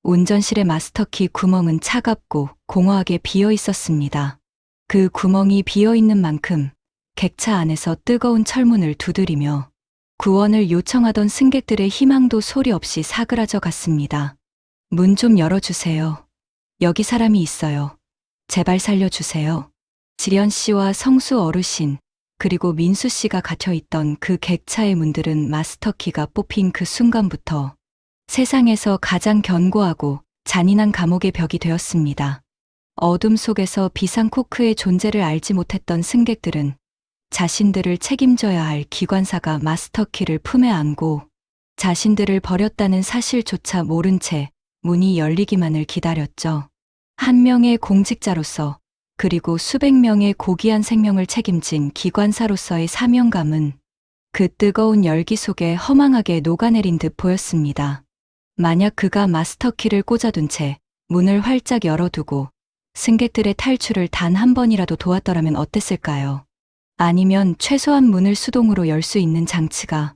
[SPEAKER 1] 운전실의 마스터키 구멍은 차갑고 공허하게 비어 있었습니다. 그 구멍이 비어 있는 만큼 객차 안에서 뜨거운 철문을 두드리며 구원을 요청하던 승객들의 희망도 소리 없이 사그라져 갔습니다. 문 좀 열어주세요. 여기 사람이 있어요. 제발 살려주세요. 지련 씨와 성수 어르신, 그리고 민수 씨가 갇혀있던 그 객차의 문들은 마스터키가 뽑힌 그 순간부터 세상에서 가장 견고하고 잔인한 감옥의 벽이 되었습니다. 어둠 속에서 비상코크의 존재를 알지 못했던 승객들은 자신들을 책임져야 할 기관사가 마스터키를 품에 안고 자신들을 버렸다는 사실조차 모른 채 문이 열리기만을 기다렸죠. 한 명의 공직자로서 그리고 수백 명의 고귀한 생명을 책임진 기관사로서의 사명감은 그 뜨거운 열기 속에 허망하게 녹아내린 듯 보였습니다. 만약 그가 마스터키를 꽂아둔 채 문을 활짝 열어두고 승객들의 탈출을 단 한 번이라도 도왔더라면 어땠을까요? 아니면 최소한 문을 수동으로 열 수 있는 장치가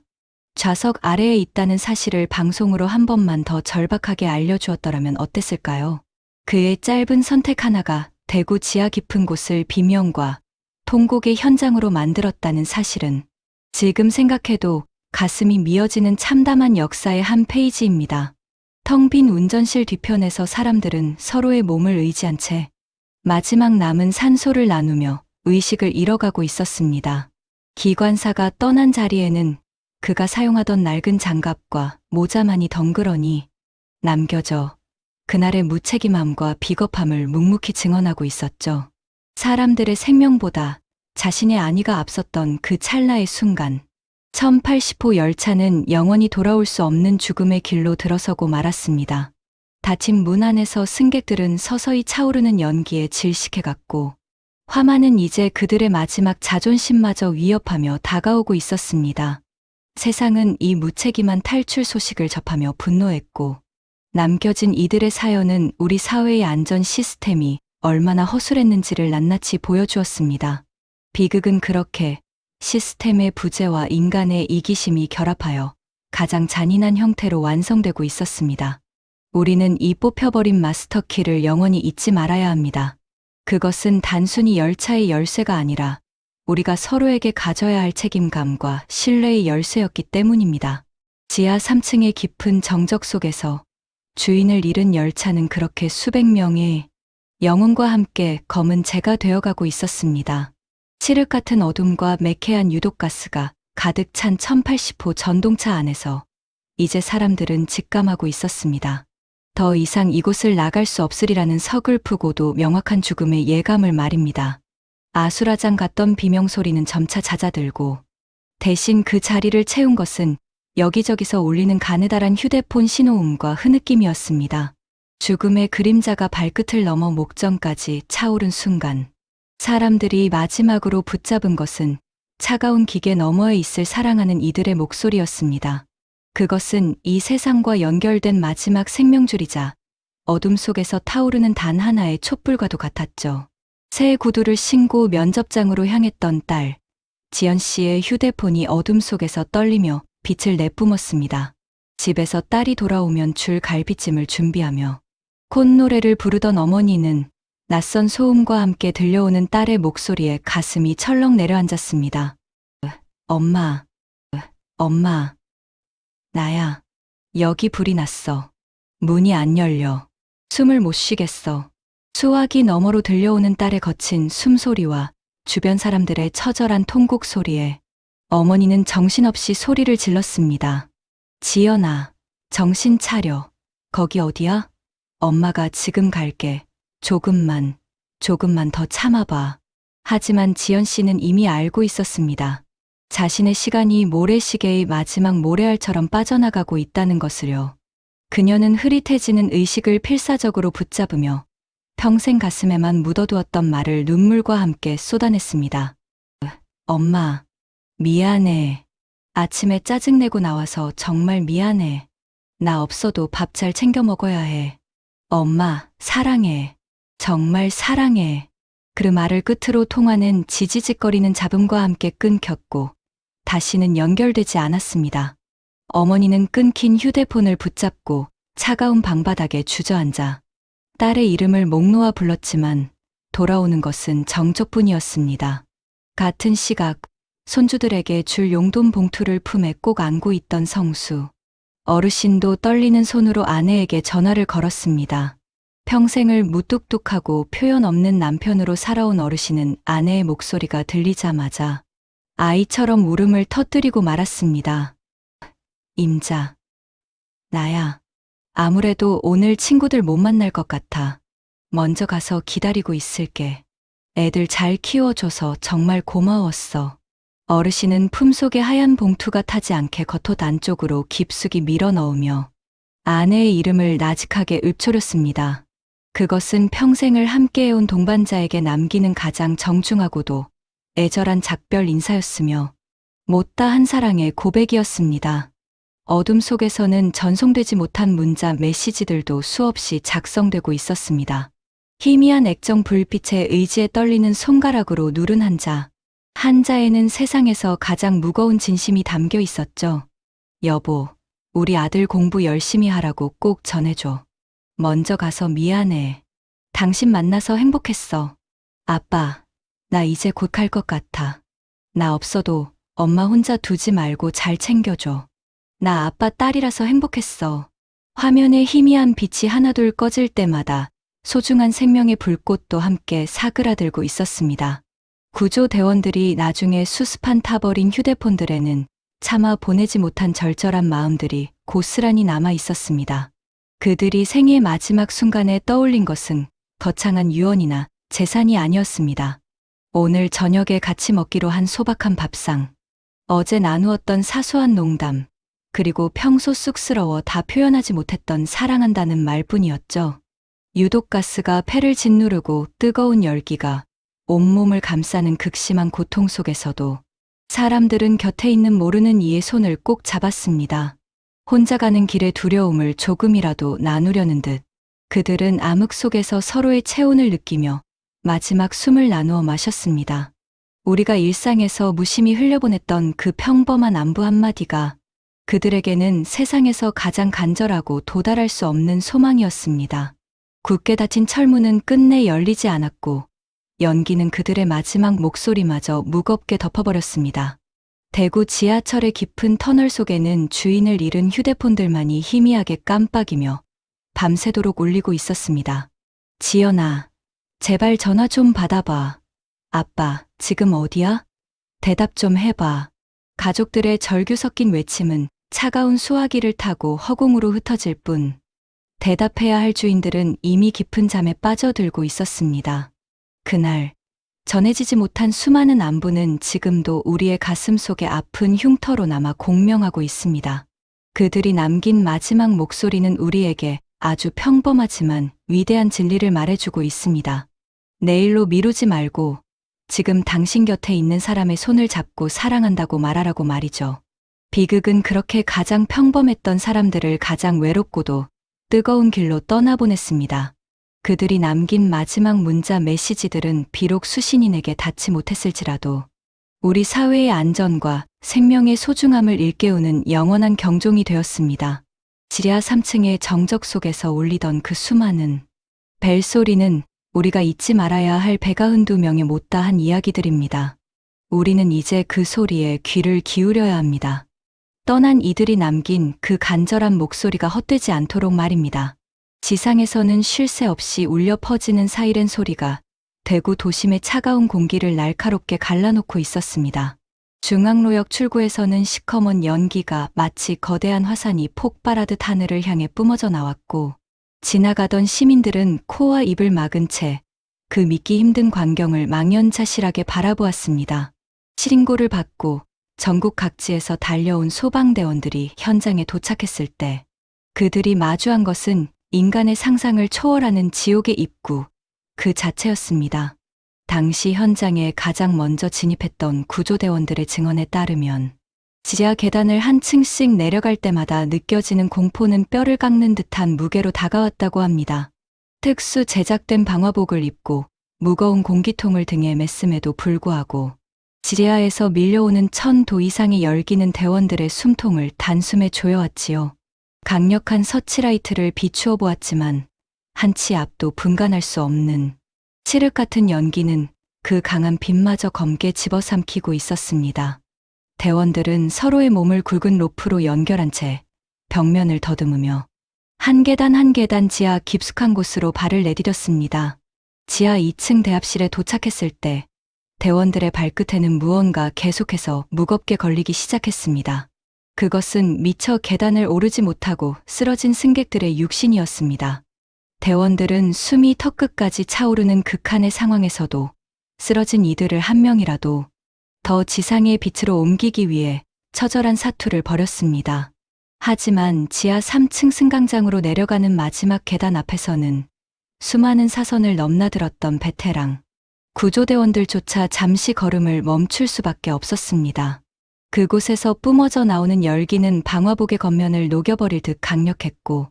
[SPEAKER 1] 좌석 아래에 있다는 사실을 방송으로 한 번만 더 절박하게 알려주었더라면 어땠을까요? 그의 짧은 선택 하나가 대구 지하 깊은 곳을 비명과 통곡의 현장으로 만들었다는 사실은 지금 생각해도 가슴이 미어지는 참담한 역사의 한 페이지입니다. 텅 빈 운전실 뒤편에서 사람들은 서로의 몸을 의지한 채 마지막 남은 산소를 나누며 의식을 잃어가고 있었습니다. 기관사가 떠난 자리에는 그가 사용하던 낡은 장갑과 모자만이 덩그러니 남겨져 그날의 무책임함과 비겁함을 묵묵히 증언하고 있었죠. 사람들의 생명보다 자신의 안위가 앞섰던 그 찰나의 순간 1080호 열차는 영원히 돌아올 수 없는 죽음의 길로 들어서고 말았습니다. 닫힌 문 안에서 승객들은 서서히 차오르는 연기에 질식해갔고 화만은 이제 그들의 마지막 자존심마저 위협하며 다가오고 있었습니다. 세상은 이 무책임한 탈출 소식을 접하며 분노했고 남겨진 이들의 사연은 우리 사회의 안전 시스템이 얼마나 허술했는지를 낱낱이 보여주었습니다. 비극은 그렇게 시스템의 부재와 인간의 이기심이 결합하여 가장 잔인한 형태로 완성되고 있었습니다. 우리는 이 뽑혀버린 마스터키를 영원히 잊지 말아야 합니다. 그것은 단순히 열차의 열쇠가 아니라 우리가 서로에게 가져야 할 책임감과 신뢰의 열쇠였기 때문입니다. 지하 3층의 깊은 정적 속에서 주인을 잃은 열차는 그렇게 수백 명의 영혼과 함께 검은 재가 되어가고 있었습니다. 칠흑 같은 어둠과 매캐한 유독가스가 가득 찬 1080호 전동차 안에서 이제 사람들은 직감하고 있었습니다. 더 이상 이곳을 나갈 수 없으리라는 서글프고도 명확한 죽음의 예감을 말입니다. 아수라장 같던 비명소리는 점차 잦아들고 대신 그 자리를 채운 것은 여기저기서 울리는 가느다란 휴대폰 신호음과 흐느낌이었습니다. 죽음의 그림자가 발끝을 넘어 목전까지 차오른 순간 사람들이 마지막으로 붙잡은 것은 차가운 기계 너머에 있을 사랑하는 이들의 목소리였습니다. 그것은 이 세상과 연결된 마지막 생명줄이자 어둠 속에서 타오르는 단 하나의 촛불과도 같았죠. 새 구두를 신고 면접장으로 향했던 딸, 지연 씨의 휴대폰이 어둠 속에서 떨리며 빛을 내뿜었습니다. 집에서 딸이 돌아오면 줄 갈비찜을 준비하며 콧노래를 부르던 어머니는 낯선 소음과 함께 들려오는 딸의 목소리에 가슴이 철렁 내려앉았습니다. 엄마, 엄마, 나야. 여기 불이 났어. 문이 안 열려. 숨을 못 쉬겠어. 수화기 너머로 들려오는 딸의 거친 숨소리와 주변 사람들의 처절한 통곡 소리에 어머니는 정신없이 소리를 질렀습니다. 지연아, 정신 차려. 거기 어디야? 엄마가 지금 갈게. 조금만 더 참아봐. 하지만 지연 씨는 이미 알고 있었습니다. 자신의 시간이 모래시계의 마지막 모래알처럼 빠져나가고 있다는 것을요. 그녀는 흐릿해지는 의식을 필사적으로 붙잡으며 평생 가슴에만 묻어두었던 말을 눈물과 함께 쏟아냈습니다. 엄마, 미안해. 아침에 짜증내고 나와서 정말 미안해. 나 없어도 밥 잘 챙겨 먹어야 해. 엄마, 사랑해. 정말 사랑해. 그 말을 끝으로 통화는 지지직거리는 잡음과 함께 끊겼고 다시는 연결되지 않았습니다. 어머니는 끊긴 휴대폰을 붙잡고 차가운 방바닥에 주저앉아 딸의 이름을 목 놓아 불렀지만 돌아오는 것은 정적뿐이었습니다. 같은 시각 손주들에게 줄 용돈 봉투를 품에 꼭 안고 있던 성수. 어르신도 떨리는 손으로 아내에게 전화를 걸었습니다. 평생을 무뚝뚝하고 표현 없는 남편으로 살아온 어르신은 아내의 목소리가 들리자마자 아이처럼 울음을 터뜨리고 말았습니다. 임자. 나야. 아무래도 오늘 친구들 못 만날 것 같아. 먼저 가서 기다리고 있을게. 애들 잘 키워줘서 정말 고마웠어. 어르신은 품속에 하얀 봉투가 타지 않게 겉옷 안쪽으로 깊숙이 밀어 넣으며 아내의 이름을 나직하게 읊조렸습니다. 그것은 평생을 함께해온 동반자에게 남기는 가장 정중하고도 애절한 작별 인사였으며 못다한 사랑의 고백이었습니다. 어둠 속에서는 전송되지 못한 문자 메시지들도 수없이 작성되고 있었습니다. 희미한 액정 불빛에 의지에 떨리는 손가락으로 누른 한자에는 세상에서 가장 무거운 진심이 담겨 있었죠. 여보, 우리 아들 공부 열심히 하라고 꼭 전해줘. 먼저 가서 미안해. 당신 만나서 행복했어. 아빠, 나 이제 곧 갈 것 같아. 나 없어도 엄마 혼자 두지 말고 잘 챙겨줘. 나 아빠 딸이라서 행복했어. 화면에 희미한 빛이 하나둘 꺼질 때마다 소중한 생명의 불꽃도 함께 사그라들고 있었습니다. 구조대원들이 나중에 수습한 타버린 휴대폰들에는 차마 보내지 못한 절절한 마음들이 고스란히 남아 있었습니다. 그들이 생의 마지막 순간에 떠올린 것은 거창한 유언이나 재산이 아니었습니다. 오늘 저녁에 같이 먹기로 한 소박한 밥상, 어제 나누었던 사소한 농담, 그리고 평소 쑥스러워 다 표현하지 못했던 사랑한다는 말뿐이었죠. 유독가스가 폐를 짓누르고 뜨거운 열기가 온몸을 감싸는 극심한 고통 속에서도 사람들은 곁에 있는 모르는 이의 손을 꼭 잡았습니다. 혼자 가는 길의 두려움을 조금이라도 나누려는 듯 그들은 암흑 속에서 서로의 체온을 느끼며 마지막 숨을 나누어 마셨습니다. 우리가 일상에서 무심히 흘려보냈던 그 평범한 안부 한마디가 그들에게는 세상에서 가장 간절하고 도달할 수 없는 소망이었습니다. 굳게 닫힌 철문은 끝내 열리지 않았고 연기는 그들의 마지막 목소리마저 무겁게 덮어버렸습니다. 대구 지하철의 깊은 터널 속에는 주인을 잃은 휴대폰들만이 희미하게 깜빡이며 밤새도록 울리고 있었습니다. 지연아, 제발 전화 좀 받아봐. 아빠, 지금 어디야? 대답 좀 해봐. 가족들의 절규 섞인 외침은 차가운 수화기를 타고 허공으로 흩어질 뿐 대답해야 할 주인들은 이미 깊은 잠에 빠져들고 있었습니다. 그날 전해지지 못한 수많은 안부는 지금도 우리의 가슴 속에 아픈 흉터로 남아 공명하고 있습니다. 그들이 남긴 마지막 목소리는 우리에게 아주 평범하지만 위대한 진리를 말해주고 있습니다. 내일로 미루지 말고 지금 당신 곁에 있는 사람의 손을 잡고 사랑한다고 말하라고 말이죠. 비극은 그렇게 가장 평범했던 사람들을 가장 외롭고도 뜨거운 길로 떠나보냈습니다. 그들이 남긴 마지막 문자 메시지들은 비록 수신인에게 닿지 못했을지라도 우리 사회의 안전과 생명의 소중함을 일깨우는 영원한 경종이 되었습니다. 지하 3층의 정적 속에서 울리던 그 수많은 벨소리는 우리가 잊지 말아야 할 192명의 못다한 이야기들입니다. 우리는 이제 그 소리에 귀를 기울여야 합니다. 떠난 이들이 남긴 그 간절한 목소리가 헛되지 않도록 말입니다. 지상에서는 쉴 새 없이 울려 퍼지는 사이렌 소리가 대구 도심의 차가운 공기를 날카롭게 갈라놓고 있었습니다. 중앙로역 출구에서는 시커먼 연기가 마치 거대한 화산이 폭발하듯 하늘을 향해 뿜어져 나왔고 지나가던 시민들은 코와 입을 막은 채 그 믿기 힘든 광경을 망연자실하게 바라보았습니다. 시린고를 받고 전국 각지에서 달려온 소방대원들이 현장에 도착했을 때 그들이 마주한 것은 인간의 상상을 초월하는 지옥의 입구 그 자체였습니다. 당시 현장에 가장 먼저 진입했던 구조대원들의 증언에 따르면 지하 계단을 한 층씩 내려갈 때마다 느껴지는 공포는 뼈를 깎는 듯한 무게로 다가왔다고 합니다. 특수 제작된 방화복을 입고 무거운 공기통을 등에 맸음에도 불구하고 지하에서 밀려오는 1000도 이상의 열기는 대원들의 숨통을 단숨에 조여왔지요. 강력한 서치라이트를 비추어 보았지만 한 치 앞도 분간할 수 없는 칠흑 같은 연기는 그 강한 빛마저 검게 집어삼키고 있었습니다. 대원들은 서로의 몸을 굵은 로프로 연결한 채 벽면을 더듬으며 한 계단 한 계단 지하 깊숙한 곳으로 발을 내디뎠습니다. 지하 2층 대합실에 도착했을 때 대원들의 발끝에는 무언가 계속해서 무겁게 걸리기 시작했습니다. 그것은 미처 계단을 오르지 못하고 쓰러진 승객들의 육신이었습니다. 대원들은 숨이 턱끝까지 차오르는 극한의 상황에서도 쓰러진 이들을 한 명이라도 더 지상의 빛으로 옮기기 위해 처절한 사투를 벌였습니다. 하지만 지하 3층 승강장으로 내려가는 마지막 계단 앞에서는 수많은 사선을 넘나들었던 베테랑 구조대원들조차 잠시 걸음을 멈출 수밖에 없었습니다. 그곳에서 뿜어져 나오는 열기는 방화복의 겉면을 녹여버릴 듯 강력했고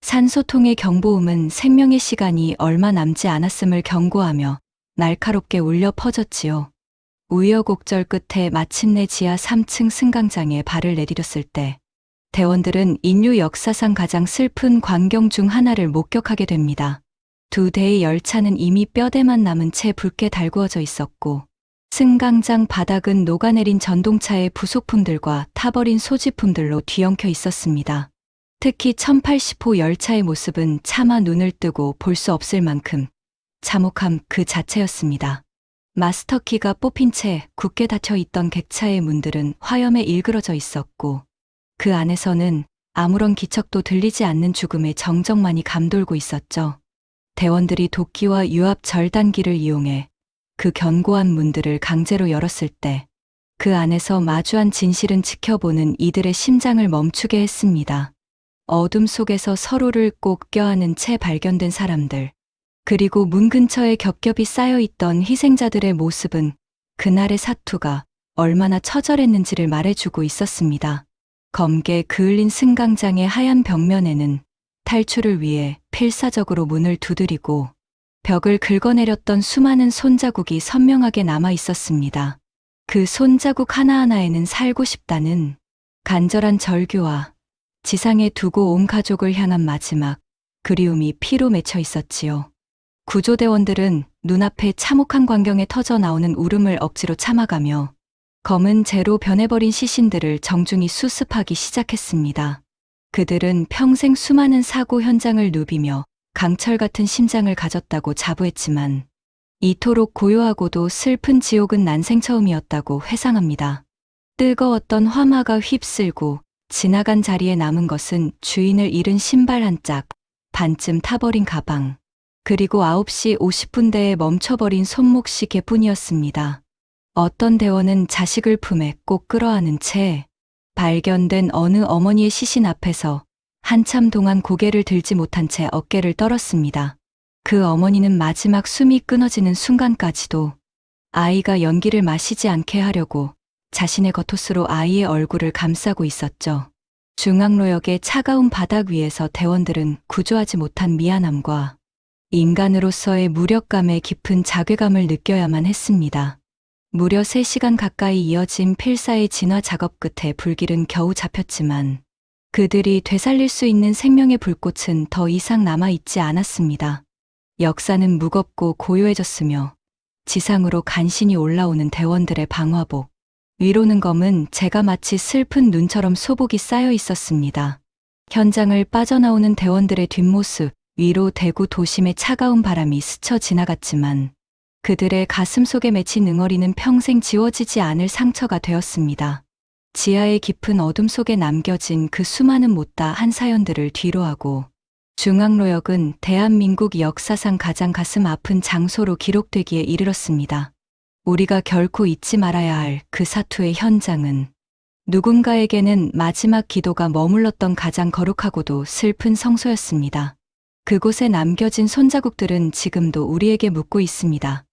[SPEAKER 1] 산소통의 경보음은 생명의 시간이 얼마 남지 않았음을 경고하며 날카롭게 울려 퍼졌지요. 우여곡절 끝에 마침내 지하 3층 승강장에 발을 내디뎠을 때 대원들은 인류 역사상 가장 슬픈 광경 중 하나를 목격하게 됩니다. 2대의 열차는 이미 뼈대만 남은 채 붉게 달구어져 있었고 승강장 바닥은 녹아내린 전동차의 부속품들과 타버린 소지품들로 뒤엉켜 있었습니다. 특히 1080호 열차의 모습은 차마 눈을 뜨고 볼 수 없을 만큼 참혹함 그 자체였습니다. 마스터키가 뽑힌 채 굳게 닫혀 있던 객차의 문들은 화염에 일그러져 있었고 그 안에서는 아무런 기척도 들리지 않는 죽음의 정적만이 감돌고 있었죠. 대원들이 도끼와 유압 절단기를 이용해 그 견고한 문들을 강제로 열었을 때 그 안에서 마주한 진실은 지켜보는 이들의 심장을 멈추게 했습니다. 어둠 속에서 서로를 꼭 껴안은 채 발견된 사람들, 그리고 문 근처에 겹겹이 쌓여있던 희생자들의 모습은 그날의 사투가 얼마나 처절했는지를 말해주고 있었습니다. 검게 그을린 승강장의 하얀 벽면에는 탈출을 위해 필사적으로 문을 두드리고 벽을 긁어내렸던 수많은 손자국이 선명하게 남아 있었습니다. 그 손자국 하나하나에는 살고 싶다는 간절한 절규와 지상에 두고 온 가족을 향한 마지막 그리움이 피로 맺혀 있었지요. 구조대원들은 눈앞에 참혹한 광경에 터져 나오는 울음을 억지로 참아가며 검은 재로 변해버린 시신들을 정중히 수습하기 시작했습니다. 그들은 평생 수많은 사고 현장을 누비며 강철 같은 심장을 가졌다고 자부했지만 이토록 고요하고도 슬픈 지옥은 난생 처음이었다고 회상합니다. 뜨거웠던 화마가 휩쓸고 지나간 자리에 남은 것은 주인을 잃은 신발 한 짝, 반쯤 타버린 가방, 그리고 9시 50분대에 멈춰버린 손목시계뿐이었습니다. 어떤 대원은 자식을 품에 꼭 끌어안은 채 발견된 어느 어머니의 시신 앞에서 한참 동안 고개를 들지 못한 채 어깨를 떨었습니다. 그 어머니는 마지막 숨이 끊어지는 순간까지도 아이가 연기를 마시지 않게 하려고 자신의 겉옷으로 아이의 얼굴을 감싸고 있었죠. 중앙로역의 차가운 바닥 위에서 대원들은 구조하지 못한 미안함과 인간으로서의 무력감에 깊은 자괴감을 느껴야만 했습니다. 무려 3시간 가까이 이어진 필사의 진화 작업 끝에 불길은 겨우 잡혔지만 그들이 되살릴 수 있는 생명의 불꽃은 더 이상 남아있지 않았습니다. 역사는 무겁고 고요해졌으며 지상으로 간신히 올라오는 대원들의 방화복, 위로는 검은 재가 마치 슬픈 눈처럼 소복이 쌓여 있었습니다. 현장을 빠져나오는 대원들의 뒷모습, 위로 대구 도심의 차가운 바람이 스쳐 지나갔지만 그들의 가슴 속에 맺힌 응어리는 평생 지워지지 않을 상처가 되었습니다. 지하의 깊은 어둠 속에 남겨진 그 수많은 못다한 사연들을 뒤로하고 중앙로역은 대한민국 역사상 가장 가슴 아픈 장소로 기록되기에 이르렀습니다. 우리가 결코 잊지 말아야 할 그 사투의 현장은 누군가에게는 마지막 기도가 머물렀던 가장 거룩하고도 슬픈 성소였습니다. 그곳에 남겨진 손자국들은 지금도 우리에게 묻고 있습니다.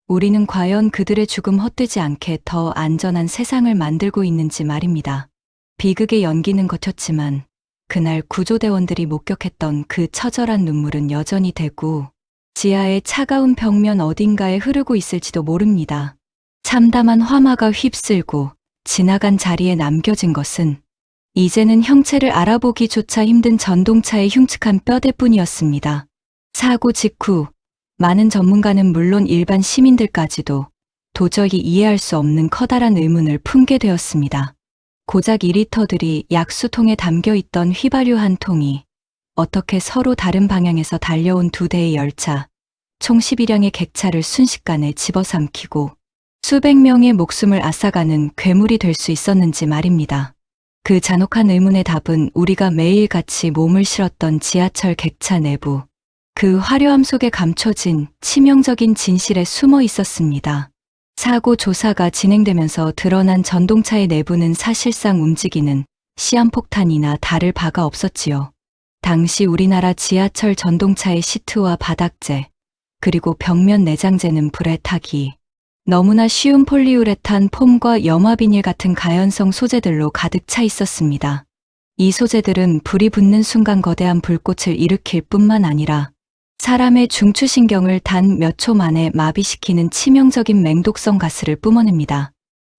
[SPEAKER 1] 우리는 과연 그들의 죽음 헛되지 않게 더 안전한 세상을 만들고 있는지 말입니다. 비극의 연기는 거쳤지만 그날 구조대원들이 목격했던 그 처절한 눈물은 여전히 대구 지하의 차가운 벽면 어딘가에 흐르고 있을지도 모릅니다. 참담한 화마가 휩쓸고 지나간 자리에 남겨진 것은 이제는 형체를 알아보기조차 힘든 전동차의 흉측한 뼈대뿐이었습니다. 사고 직후 많은 전문가는 물론 일반 시민들까지도 도저히 이해할 수 없는 커다란 의문을 품게 되었습니다. 고작 2리터들이 약수통에 담겨 있던 휘발유 한 통이 어떻게 서로 다른 방향에서 달려온 2대의 열차, 총 11량의 객차를 순식간에 집어삼키고 수백 명의 목숨을 앗아가는 괴물이 될 수 있었는지 말입니다. 그 잔혹한 의문의 답은 우리가 매일같이 몸을 실었던 지하철 객차 내부, 그 화려함 속에 감춰진 치명적인 진실에 숨어 있었습니다. 사고 조사가 진행되면서 드러난 전동차의 내부는 사실상 움직이는 시한폭탄이나 다를 바가 없었지요. 당시 우리나라 지하철 전동차의 시트와 바닥재, 그리고 벽면 내장재는 불에 타기 너무나 쉬운 폴리우레탄 폼과 염화 비닐 같은 가연성 소재들로 가득 차 있었습니다. 이 소재들은 불이 붙는 순간 거대한 불꽃을 일으킬 뿐만 아니라 사람의 중추신경을 단 몇 초 만에 마비시키는 치명적인 맹독성 가스를 뿜어냅니다.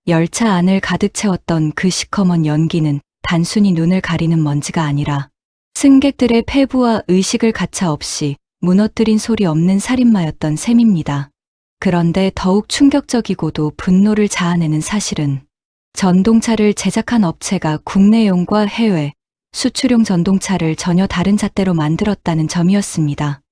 [SPEAKER 1] 열차 안을 가득 채웠던 그 시커먼 연기는 단순히 눈을 가리는 먼지가 아니라 승객들의 폐부와 의식을 가차없이 무너뜨린 소리 없는 살인마였던 셈입니다. 그런데 더욱 충격적이고도 분노를 자아내는 사실은 전동차를 제작한 업체가 국내용과 해외, 수출용 전동차를 전혀 다른 잣대로 만들었다는 점이었습니다.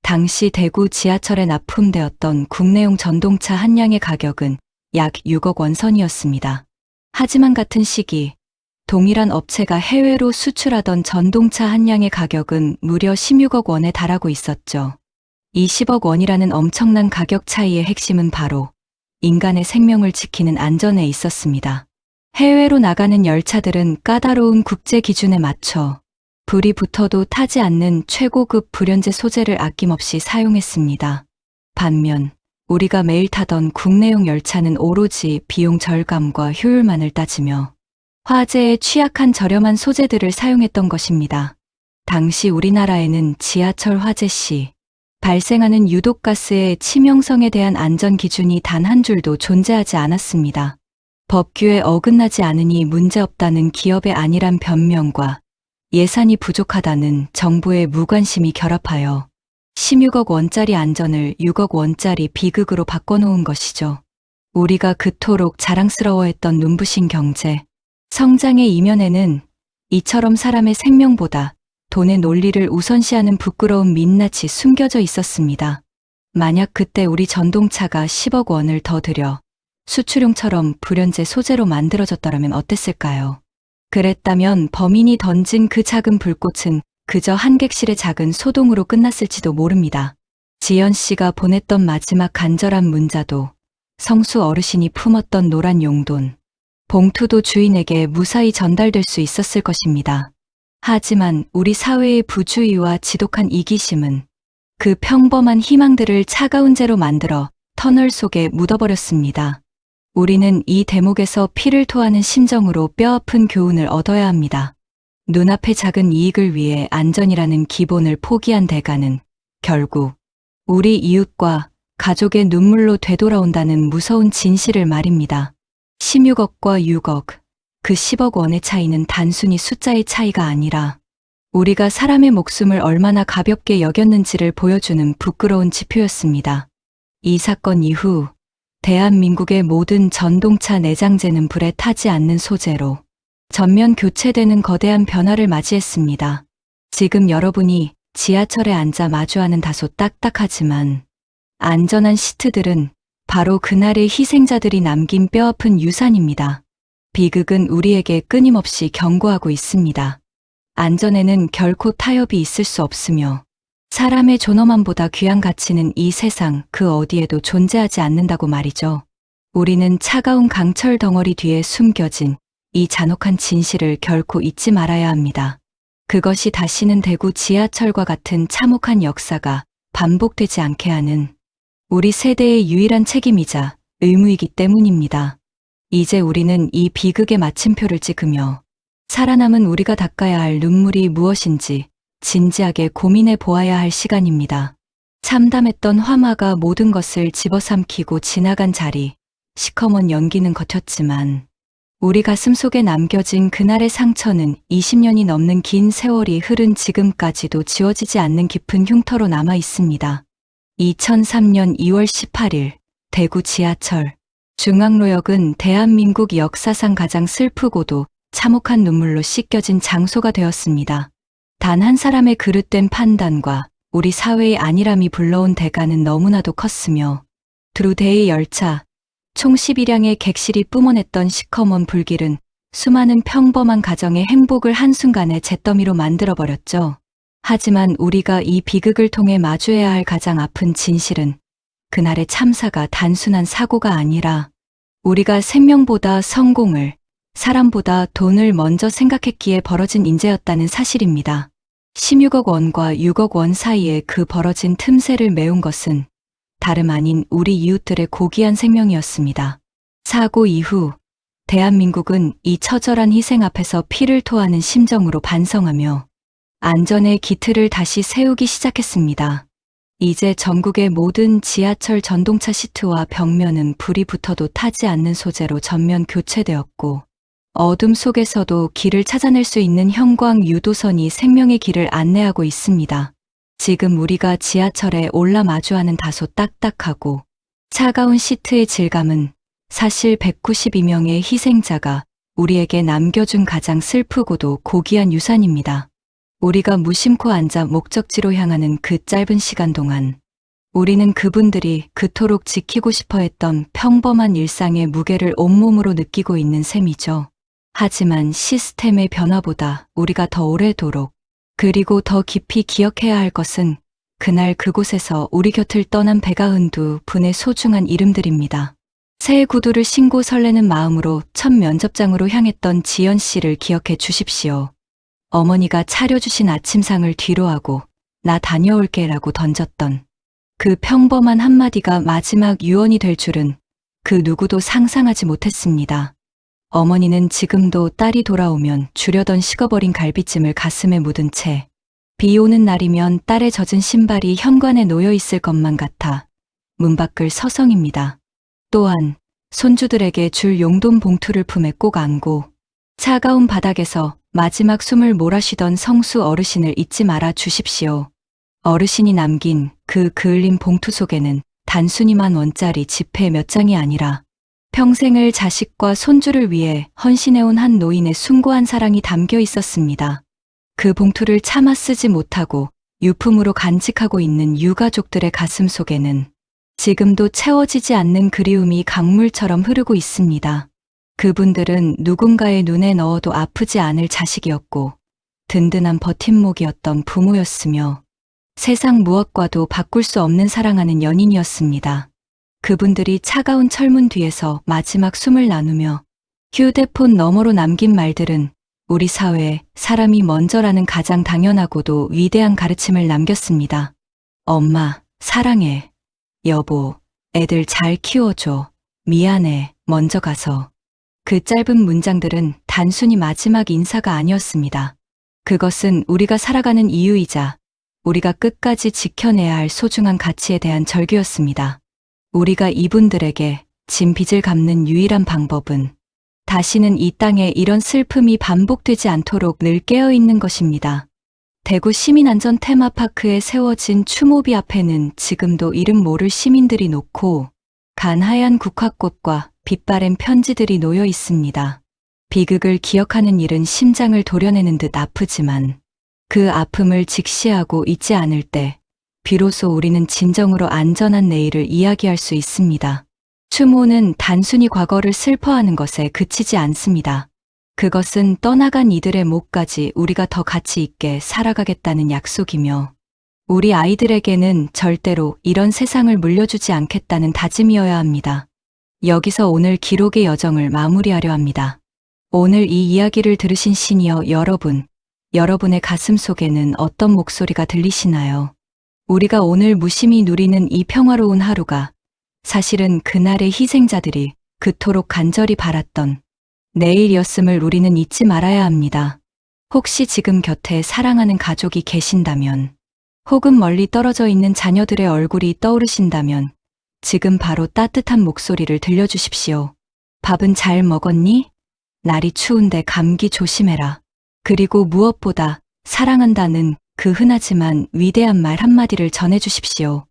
[SPEAKER 1] 당시 대구 지하철에 납품되었던 국내용 전동차 한 량의 가격은 약 6억 원 선이었습니다. 하지만 같은 시기 동일한 업체가 해외로 수출하던 전동차 한 량의 가격은 무려 16억 원에 달하고 있었죠. 이 10억 원이라는 엄청난 가격 차이의 핵심은 바로 인간의 생명을 지키는 안전에 있었습니다. 해외로 나가는 열차들은 까다로운 국제 기준에 맞춰 불이 붙어도 타지 않는 최고급 불연제 소재를 아낌없이 사용했습니다. 반면 우리가 매일 타던 국내용 열차는 오로지 비용 절감과 효율만을 따지며 화재에 취약한 저렴한 소재들을 사용했던 것입니다. 당시 우리나라에는 지하철 화재 시 발생하는 유독가스의 치명성에 대한 안전 기준이 단 한 줄도 존재하지 않았습니다. 법규에 어긋나지 않으니 문제없다는 기업의 안일한 변명과 예산이 부족하다는 정부의 무관심이 결합하여 16억 원짜리 안전을 6억 원짜리 비극으로 바꿔놓은 것이죠. 우리가 그토록 자랑스러워했던 눈부신 경제, 성장의 이면에는 이처럼 사람의 생명보다 돈의 논리를 우선시하는 부끄러운 민낯이 숨겨져 있었습니다. 만약 그때 우리 전동차가 10억 원을 더 들여 수출용처럼 불연제 소재로 만들어졌더라면 어땠을까요? 그랬다면 범인이 던진 그 작은 불꽃은 그저 한 객실의 작은 소동으로 끝났을지도 모릅니다. 지연 씨가 보냈던 마지막 간절한 문자도 성수 어르신이 품었던 노란 용돈, 봉투도 주인에게 무사히 전달될 수 있었을 것입니다. 하지만 우리 사회의 부주의와 지독한 이기심은 그 평범한 희망들을 차가운 재로 만들어 터널 속에 묻어버렸습니다. 우리는 이 대목에서 피를 토하는 심정으로 뼈아픈 교훈을 얻어야 합니다. 눈앞의 작은 이익을 위해 안전이라는 기본을 포기한 대가는 결국 우리 이웃과 가족의 눈물로 되돌아온다는 무서운 진실을 말입니다. 16억과 6억, 그 10억 원의 차이는 단순히 숫자의 차이가 아니라 우리가 사람의 목숨을 얼마나 가볍게 여겼는지를 보여주는 부끄러운 지표였습니다. 이 사건 이후 대한민국의 모든 전동차 내장재는 불에 타지 않는 소재로 전면 교체되는 거대한 변화를 맞이했습니다. 지금 여러분이 지하철에 앉아 마주하는 다소 딱딱하지만 안전한 시트들은 바로 그날의 희생자들이 남긴 뼈아픈 유산입니다. 비극은 우리에게 끊임없이 경고하고 있습니다. 안전에는 결코 타협이 있을 수 없으며 사람의 존엄함보다 귀한 가치는 이 세상 그 어디에도 존재하지 않는다고 말이죠. 우리는 차가운 강철 덩어리 뒤에 숨겨진 이 잔혹한 진실을 결코 잊지 말아야 합니다. 그것이 다시는 대구 지하철과 같은 참혹한 역사가 반복되지 않게 하는 우리 세대의 유일한 책임이자 의무이기 때문입니다. 이제 우리는 이 비극의 마침표를 찍으며 살아남은 우리가 닦아야 할 눈물이 무엇인지 진지하게 고민해 보아야 할 시간입니다. 참담했던 화마가 모든 것을 집어삼키고 지나간 자리, 시커먼 연기는 걷혔지만 우리 가슴 속에 남겨진 그날의 상처는 20년이 넘는 긴 세월이 흐른 지금까지도 지워지지 않는 깊은 흉터로 남아 있습니다. 2003년 2월 18일 대구 지하철 중앙로역은 대한민국 역사상 가장 슬프고도 참혹한 눈물로 씻겨진 장소가 되었습니다. 단 한 사람의 그릇된 판단과 우리 사회의 안일함이 불러온 대가는 너무나도 컸으며 드루데이 열차, 총 11량의 객실이 뿜어냈던 시커먼 불길은 수많은 평범한 가정의 행복을 한순간에 잿더미로 만들어버렸죠. 하지만 우리가 이 비극을 통해 마주해야 할 가장 아픈 진실은 그날의 참사가 단순한 사고가 아니라 우리가 생명보다 성공을, 사람보다 돈을 먼저 생각했기에 벌어진 인재였다는 사실입니다. 16억 원과 6억 원 사이에 그 벌어진 틈새를 메운 것은 다름 아닌 우리 이웃들의 고귀한 생명이었습니다. 사고 이후 대한민국은 이 처절한 희생 앞에서 피를 토하는 심정으로 반성하며 안전의 기틀을 다시 세우기 시작했습니다. 이제 전국의 모든 지하철 전동차 시트와 벽면은 불이 붙어도 타지 않는 소재로 전면 교체되었고 어둠 속에서도 길을 찾아낼 수 있는 형광 유도선이 생명의 길을 안내하고 있습니다. 지금 우리가 지하철에 올라 마주하는 다소 딱딱하고 차가운 시트의 질감은 사실 192명의 희생자가 우리에게 남겨준 가장 슬프고도 고귀한 유산입니다. 우리가 무심코 앉아 목적지로 향하는 그 짧은 시간 동안 우리는 그분들이 그토록 지키고 싶어 했던 평범한 일상의 무게를 온몸으로 느끼고 있는 셈이죠. 하지만 시스템의 변화보다 우리가 더 오래도록 그리고 더 깊이 기억해야 할 것은 그날 그곳에서 우리 곁을 떠난 배가 흔두 분의 소중한 이름들입니다. 새 구두를 신고 설레는 마음으로 첫 면접장으로 향했던 지연 씨를 기억해 주십시오. 어머니가 차려주신 아침상을 뒤로하고 나 다녀올게라고 던졌던 그 평범한 한마디가 마지막 유언이 될 줄은 그 누구도 상상하지 못했습니다. 어머니는 지금도 딸이 돌아오면 주려던 식어버린 갈비찜을 가슴에 묻은 채 비 오는 날이면 딸의 젖은 신발이 현관에 놓여 있을 것만 같아 문 밖을 서성입니다. 또한 손주들에게 줄 용돈 봉투를 품에 꼭 안고 차가운 바닥에서 마지막 숨을 몰아쉬던 성수 어르신을 잊지 말아 주십시오. 어르신이 남긴 그 그을린 봉투 속에는 단순히만 원짜리 지폐 몇 장이 아니라 평생을 자식과 손주를 위해 헌신해온 한 노인의 숭고한 사랑이 담겨 있었습니다. 그 봉투를 차마 쓰지 못하고 유품으로 간직하고 있는 유가족들의 가슴 속에는 지금도 채워지지 않는 그리움이 강물처럼 흐르고 있습니다. 그분들은 누군가의 눈에 넣어도 아프지 않을 자식이었고 든든한 버팀목이었던 부모였으며 세상 무엇과도 바꿀 수 없는 사랑하는 연인이었습니다. 그분들이 차가운 철문 뒤에서 마지막 숨을 나누며 휴대폰 너머로 남긴 말들은 우리 사회에 사람이 먼저라는 가장 당연하고도 위대한 가르침을 남겼습니다. 엄마, 사랑해. 여보, 애들 잘 키워줘. 미안해, 먼저 가서. 그 짧은 문장들은 단순히 마지막 인사가 아니었습니다. 그것은 우리가 살아가는 이유이자 우리가 끝까지 지켜내야 할 소중한 가치에 대한 절규였습니다. 우리가 이분들에게 진 빚을 갚는 유일한 방법은 다시는 이 땅에 이런 슬픔이 반복되지 않도록 늘 깨어있는 것입니다. 대구 시민안전 테마파크에 세워진 추모비 앞에는 지금도 이름 모를 시민들이 놓고 간하얀 국화꽃과 빛바랜 편지들이 놓여 있습니다. 비극을 기억하는 일은 심장을 도려내는 듯 아프지만 그 아픔을 직시하고 잊지 않을 때 비로소 우리는 진정으로 안전한 내일을 이야기할 수 있습니다. 추모는 단순히 과거를 슬퍼하는 것에 그치지 않습니다. 그것은 떠나간 이들의 목까지 우리가 더 가치 있게 살아가겠다는 약속이며 우리 아이들에게는 절대로 이런 세상을 물려주지 않겠다는 다짐이어야 합니다. 여기서 오늘 기록의 여정을 마무리하려 합니다. 오늘 이 이야기를 들으신 시니어 여러분, 여러분의 가슴 속에는 어떤 목소리가 들리시나요? 우리가 오늘 무심히 누리는 이 평화로운 하루가 사실은 그날의 희생자들이 그토록 간절히 바랐던 내일이었음을 우리는 잊지 말아야 합니다. 혹시 지금 곁에 사랑하는 가족이 계신다면, 혹은 멀리 떨어져 있는 자녀들의 얼굴이 떠오르신다면, 지금 바로 따뜻한 목소리를 들려주십시오. 밥은 잘 먹었니? 날이 추운데 감기 조심해라. 그리고 무엇보다 사랑한다는 그 흔하지만 위대한 말 한마디를 전해주십시오.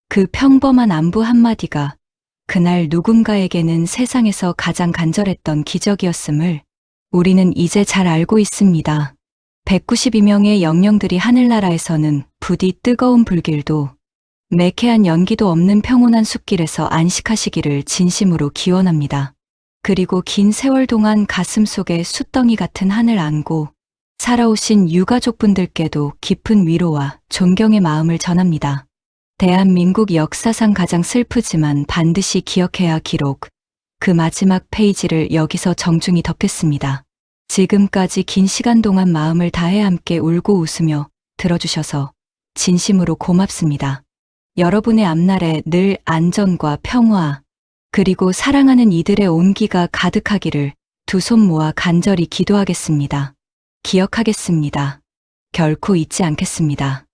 [SPEAKER 1] 그 평범한 안부 한마디가 그날 누군가에게는 세상에서 가장 간절했던 기적이었음을 우리는 이제 잘 알고 있습니다. 192명의 영령들이 하늘나라에서는 부디 뜨거운 불길도 매캐한 연기도 없는 평온한 숲길에서 안식하시기를 진심으로 기원합니다. 그리고 긴 세월 동안 가슴 속에 숫덩이 같은 한을 안고 살아오신 유가족분들께도 깊은 위로와 존경의 마음을 전합니다. 대한민국 역사상 가장 슬프지만 반드시 기억해야 할 기록, 그 마지막 페이지를 여기서 정중히 덮겠습니다. 지금까지 긴 시간 동안 마음을 다해 함께 울고 웃으며 들어주셔서 진심으로 고맙습니다. 여러분의 앞날에 늘 안전과 평화, 그리고 사랑하는 이들의 온기가 가득하기를 두 손 모아 간절히 기도하겠습니다. 기억하겠습니다. 결코 잊지 않겠습니다.